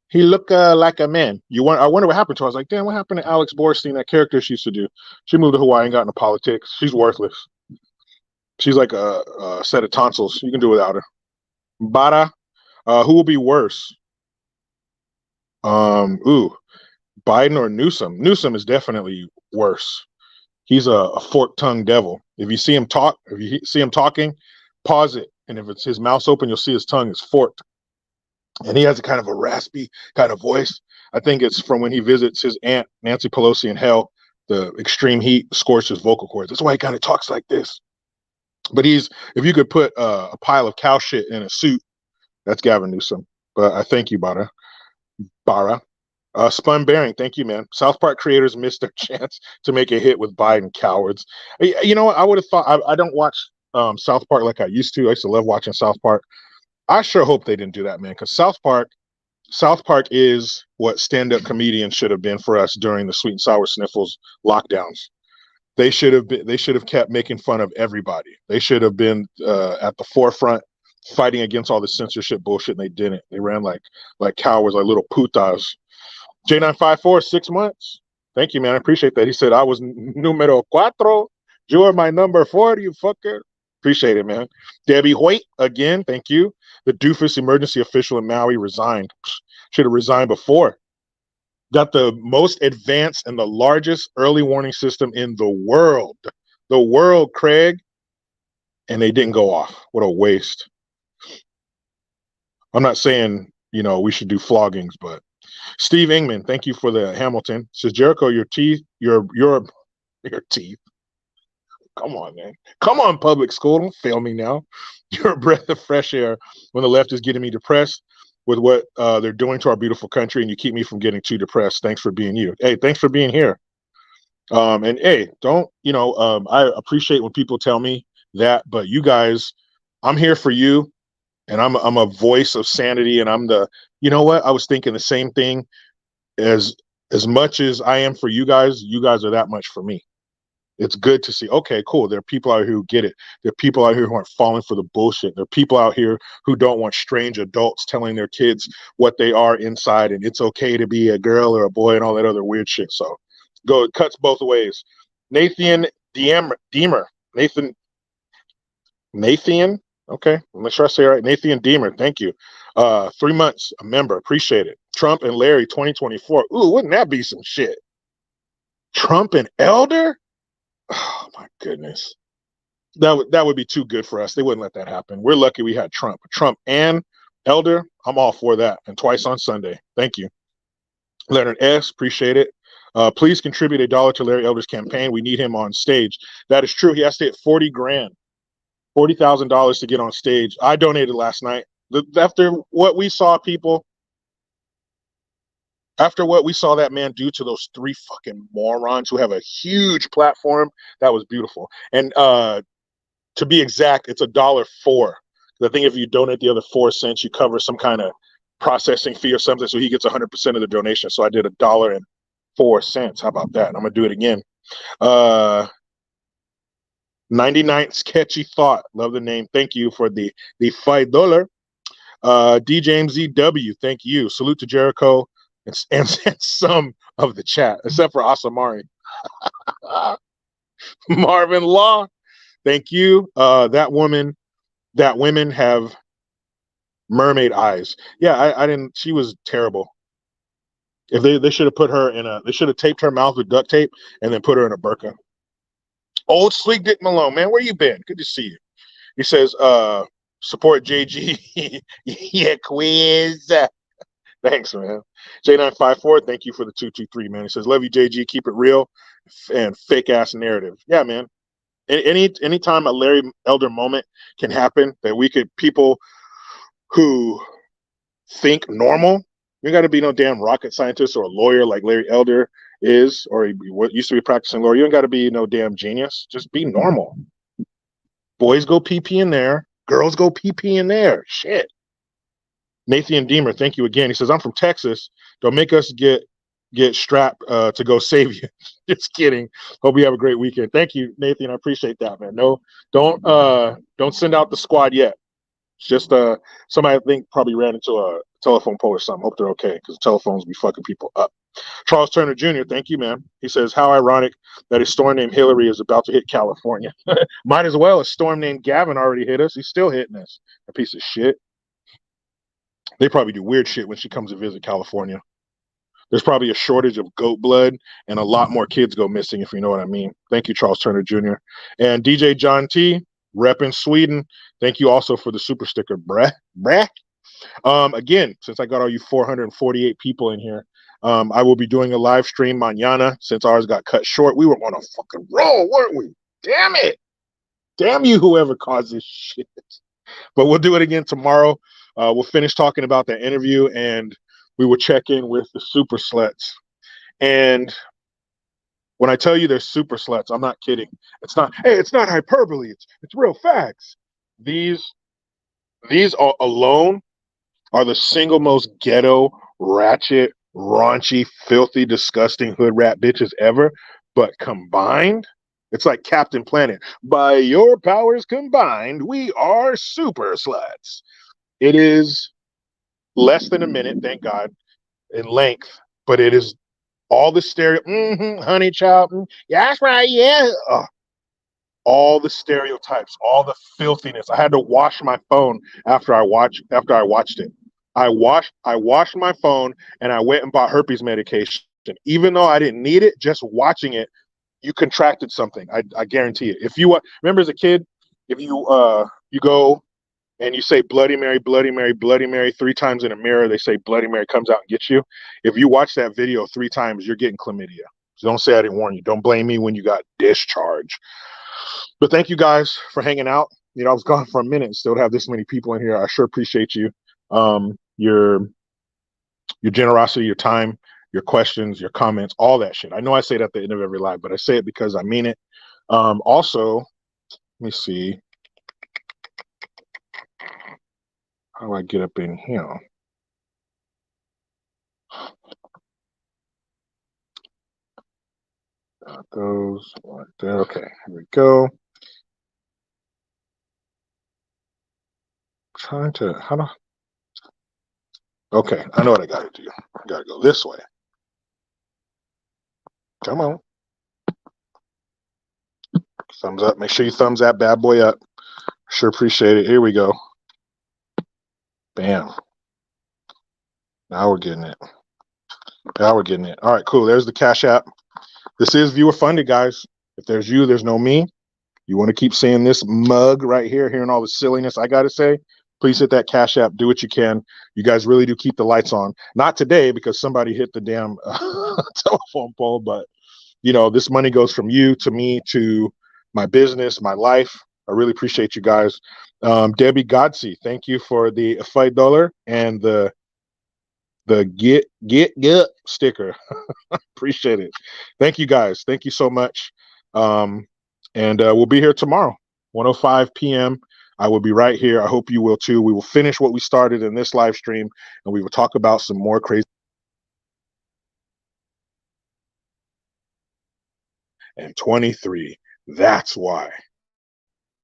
He look like a man. I wonder what happened to her. I was like, damn, what happened to Alex Borstein, that character she used to do? She moved to Hawaii and got into politics. She's worthless. She's like a set of tonsils. You can do without her. Bara, who will be worse? Biden or Newsom? Newsom is definitely worse. He's a fork-tongued devil. If you see him talk, if you see him talking, pause it. And if it's his mouth's open, you'll see his tongue is forked. And he has a kind of a raspy kind of voice. I think it's from when he visits his aunt, Nancy Pelosi, in hell. The extreme heat scorched his vocal cords. That's why he kind of talks like this. But if you could put a pile of cow shit in a suit, that's Gavin Newsom. But I thank you, Bara. Spun Bearing, thank you, man. South Park creators missed their chance to make a hit with Biden, cowards. You know what? I would have thought, I don't watch South Park like I used to. I used to love watching South Park. I sure hope they didn't do that, man, because South Park is what stand-up comedians should have been for us during the Sweet and Sour Sniffles lockdowns. They should have kept making fun of everybody. They should have been at the forefront fighting against all the censorship bullshit, and they didn't. They ran like cowards, like little putas. J954, 6 months. Thank you, man. I appreciate that. He said, I was numero cuatro. You are my number 4, you fucker. Appreciate it, man. Debbie Hoyt, again, thank you. The doofus emergency official in Maui resigned. Should have resigned before. Got the most advanced and the largest early warning system in the world. The world, Craig. And they didn't go off. What a waste. I'm not saying, we should do floggings, but Steve Ingman, thank you for the Hamilton. Says Jericho, your teeth. Come on, man. Come on, public school. Don't fail me now. You're a breath of fresh air when the left is getting me depressed with what they're doing to our beautiful country, and you keep me from getting too depressed. Thanks for being you. Hey, thanks for being here. And hey, don't, I appreciate when people tell me that, but you guys, I'm here for you, and I'm a voice of sanity, and I'm you know what? I was thinking the same thing. As much as I am for you guys are that much for me. It's good to see, okay, cool. There are people out here who get it. There are people out here who aren't falling for the bullshit. There are people out here who don't want strange adults telling their kids what they are inside, and it's okay to be a girl or a boy and all that other weird shit. So it cuts both ways. Nathan Deemer. Nathan. Okay, I'm not sure I say it right. Nathan Deemer, thank you. 3 months, a member, appreciate it. Trump and Larry 2024. Ooh, wouldn't that be some shit? Trump and Elder? Oh my goodness. That would be too good for us. They wouldn't let that happen. We're lucky we had Trump. Trump and Elder, I'm all for that. And twice on Sunday. Thank you. Leonard S., appreciate it. Please contribute $1 to Larry Elder's campaign. We need him on stage. That is true. He has to hit 40 grand. $40,000 to get on stage. I donated last night. After what we saw, people, After what we saw that man do to those 3 fucking morons who have a huge platform, that was beautiful. And to be exact, it's $1.04. I think if you donate the other 4 cents, you cover some kind of processing fee or something, so he gets 100% of the donation. So I did $1.04. How about that? I'm gonna do it again. 99 Sketchy Thought. Love the name. Thank you for the $5. D James ZW. Thank you. Salute to Jericho and some of the chat, except for Asamari. Marvin Law. Thank you. That women have mermaid eyes. Yeah, I didn't. She was terrible. If they should have put her they should have taped her mouth with duct tape and then put her in a burqa. Old Sleek Dick Malone, man, where you been? Good to see you. He says, support JG. Yeah, quiz. Thanks, man. J954, thank you for the 223, man. He says, love you, JG. Keep it real and fake ass narrative. Yeah, man. Anytime a Larry Elder moment can happen that we could, people who think normal, you got to be no damn rocket scientist or a lawyer like Larry Elder is, or what used to be a practicing lawyer. You don't got to be no damn genius. Just be normal. Boys go pee in there. Girls go pee in there. Shit. Nathan Deemer, thank you again. He says, I'm from Texas. Don't make us get strapped to go save you. Just kidding. Hope you have a great weekend. Thank you, Nathan. I appreciate that, man. No, don't send out the squad yet. It's just somebody I think probably ran into a telephone pole or something. Hope they're okay, because telephones be fucking people up. Charles Turner Jr., thank you, man. He says, how ironic that a storm named Hillary is about to hit California. Might as well. A storm named Gavin already hit us. He's still hitting us. A piece of shit. They probably do weird shit when she comes to visit California. There's probably a shortage of goat blood and a lot more kids go missing, if you know what I mean. Thank you, Charles Turner Jr. And DJ John T, rep in Sweden. Thank you also for the super sticker, brah. Again, since I got all you 448 people in here, I will be doing a live stream mañana since ours got cut short. We were on a fucking roll, weren't we? Damn it. Damn you, whoever caused this shit. But we'll do it again tomorrow. We'll finish talking about that interview and we will check in with the super sluts. And when I tell you they're super sluts, I'm not kidding. It's not hyperbole. It's real facts. These alone are the single most ghetto, ratchet, raunchy, filthy, disgusting hood rat bitches ever. But combined, it's like Captain Planet. By your powers combined, we are super sluts. It is less than a minute, thank God, in length, but it is all the honey child, yeah, that's right, yeah. All the stereotypes, all the filthiness. I had to wash my phone after I watched it. I washed my phone and I went and bought herpes medication. Even though I didn't need it, just watching it, you contracted something. I guarantee it. If you remember as a kid, if you go and you say Bloody Mary, Bloody Mary, Bloody Mary 3 times in a mirror, they say Bloody Mary comes out and gets you. If you watch that video 3 times, you're getting chlamydia. So don't say I didn't warn you. Don't blame me when you got discharged. But thank you guys for hanging out. You know, I was gone for a minute and still have this many people in here. I sure appreciate you. Your generosity, your time, your questions, your comments, all that shit. I know I say it at the end of every live, but I say it because I mean it. Also, let me see. How do I get up in here? Those right there. Okay, here we go. Trying to okay, I know what I gotta do. I gotta go this way. Come on. Thumbs up. Make sure you thumbs that bad boy up. Sure appreciate it. Here we go. Bam. Now we're getting it. All right, cool. There's the Cash App. This is viewer funded, guys. If there's you, there's no me. You want to keep seeing this mug right here, hearing all the silliness I got to say, please hit that Cash App. Do what you can. You guys really do keep the lights on. Not today because somebody hit the damn telephone pole, but, you know, this money goes from you to me to my business, my life. I really appreciate you guys. Debbie Godsey, thank you for the $5 and the the get sticker. Appreciate it. Thank you guys. Thank you so much. And we'll be here tomorrow, 1:05 p.m. I will be right here. I hope you will too. We will finish what we started in this live stream, and we will talk about some more crazy. And 23. That's why.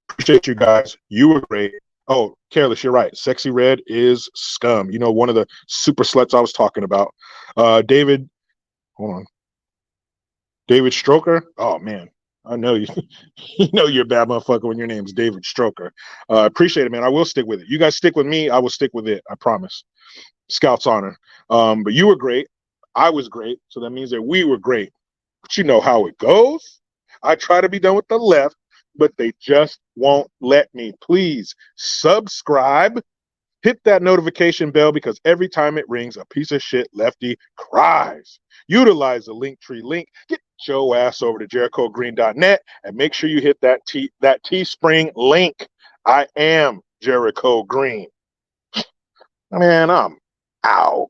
Appreciate you guys. You were great. Oh, Careless, you're right. Sexy Red is scum. You know, one of the super sluts I was talking about. David, hold on. David Stroker. Oh man, I know you. You know you're a bad motherfucker when your name's David Stroker. Appreciate it, man. I will stick with it. You guys stick with me. I will stick with it. I promise. Scout's honor. But you were great. I was great. So that means that we were great. But you know how it goes. I try to be done with the left, but they just won't let me. Please subscribe, hit that notification bell, because every time it rings, a piece of shit lefty cries. Utilize the Linktree link. Get your ass over to JerichoGreen.net and make sure you hit that Teespring link. I am Jericho Green. Man, I'm out.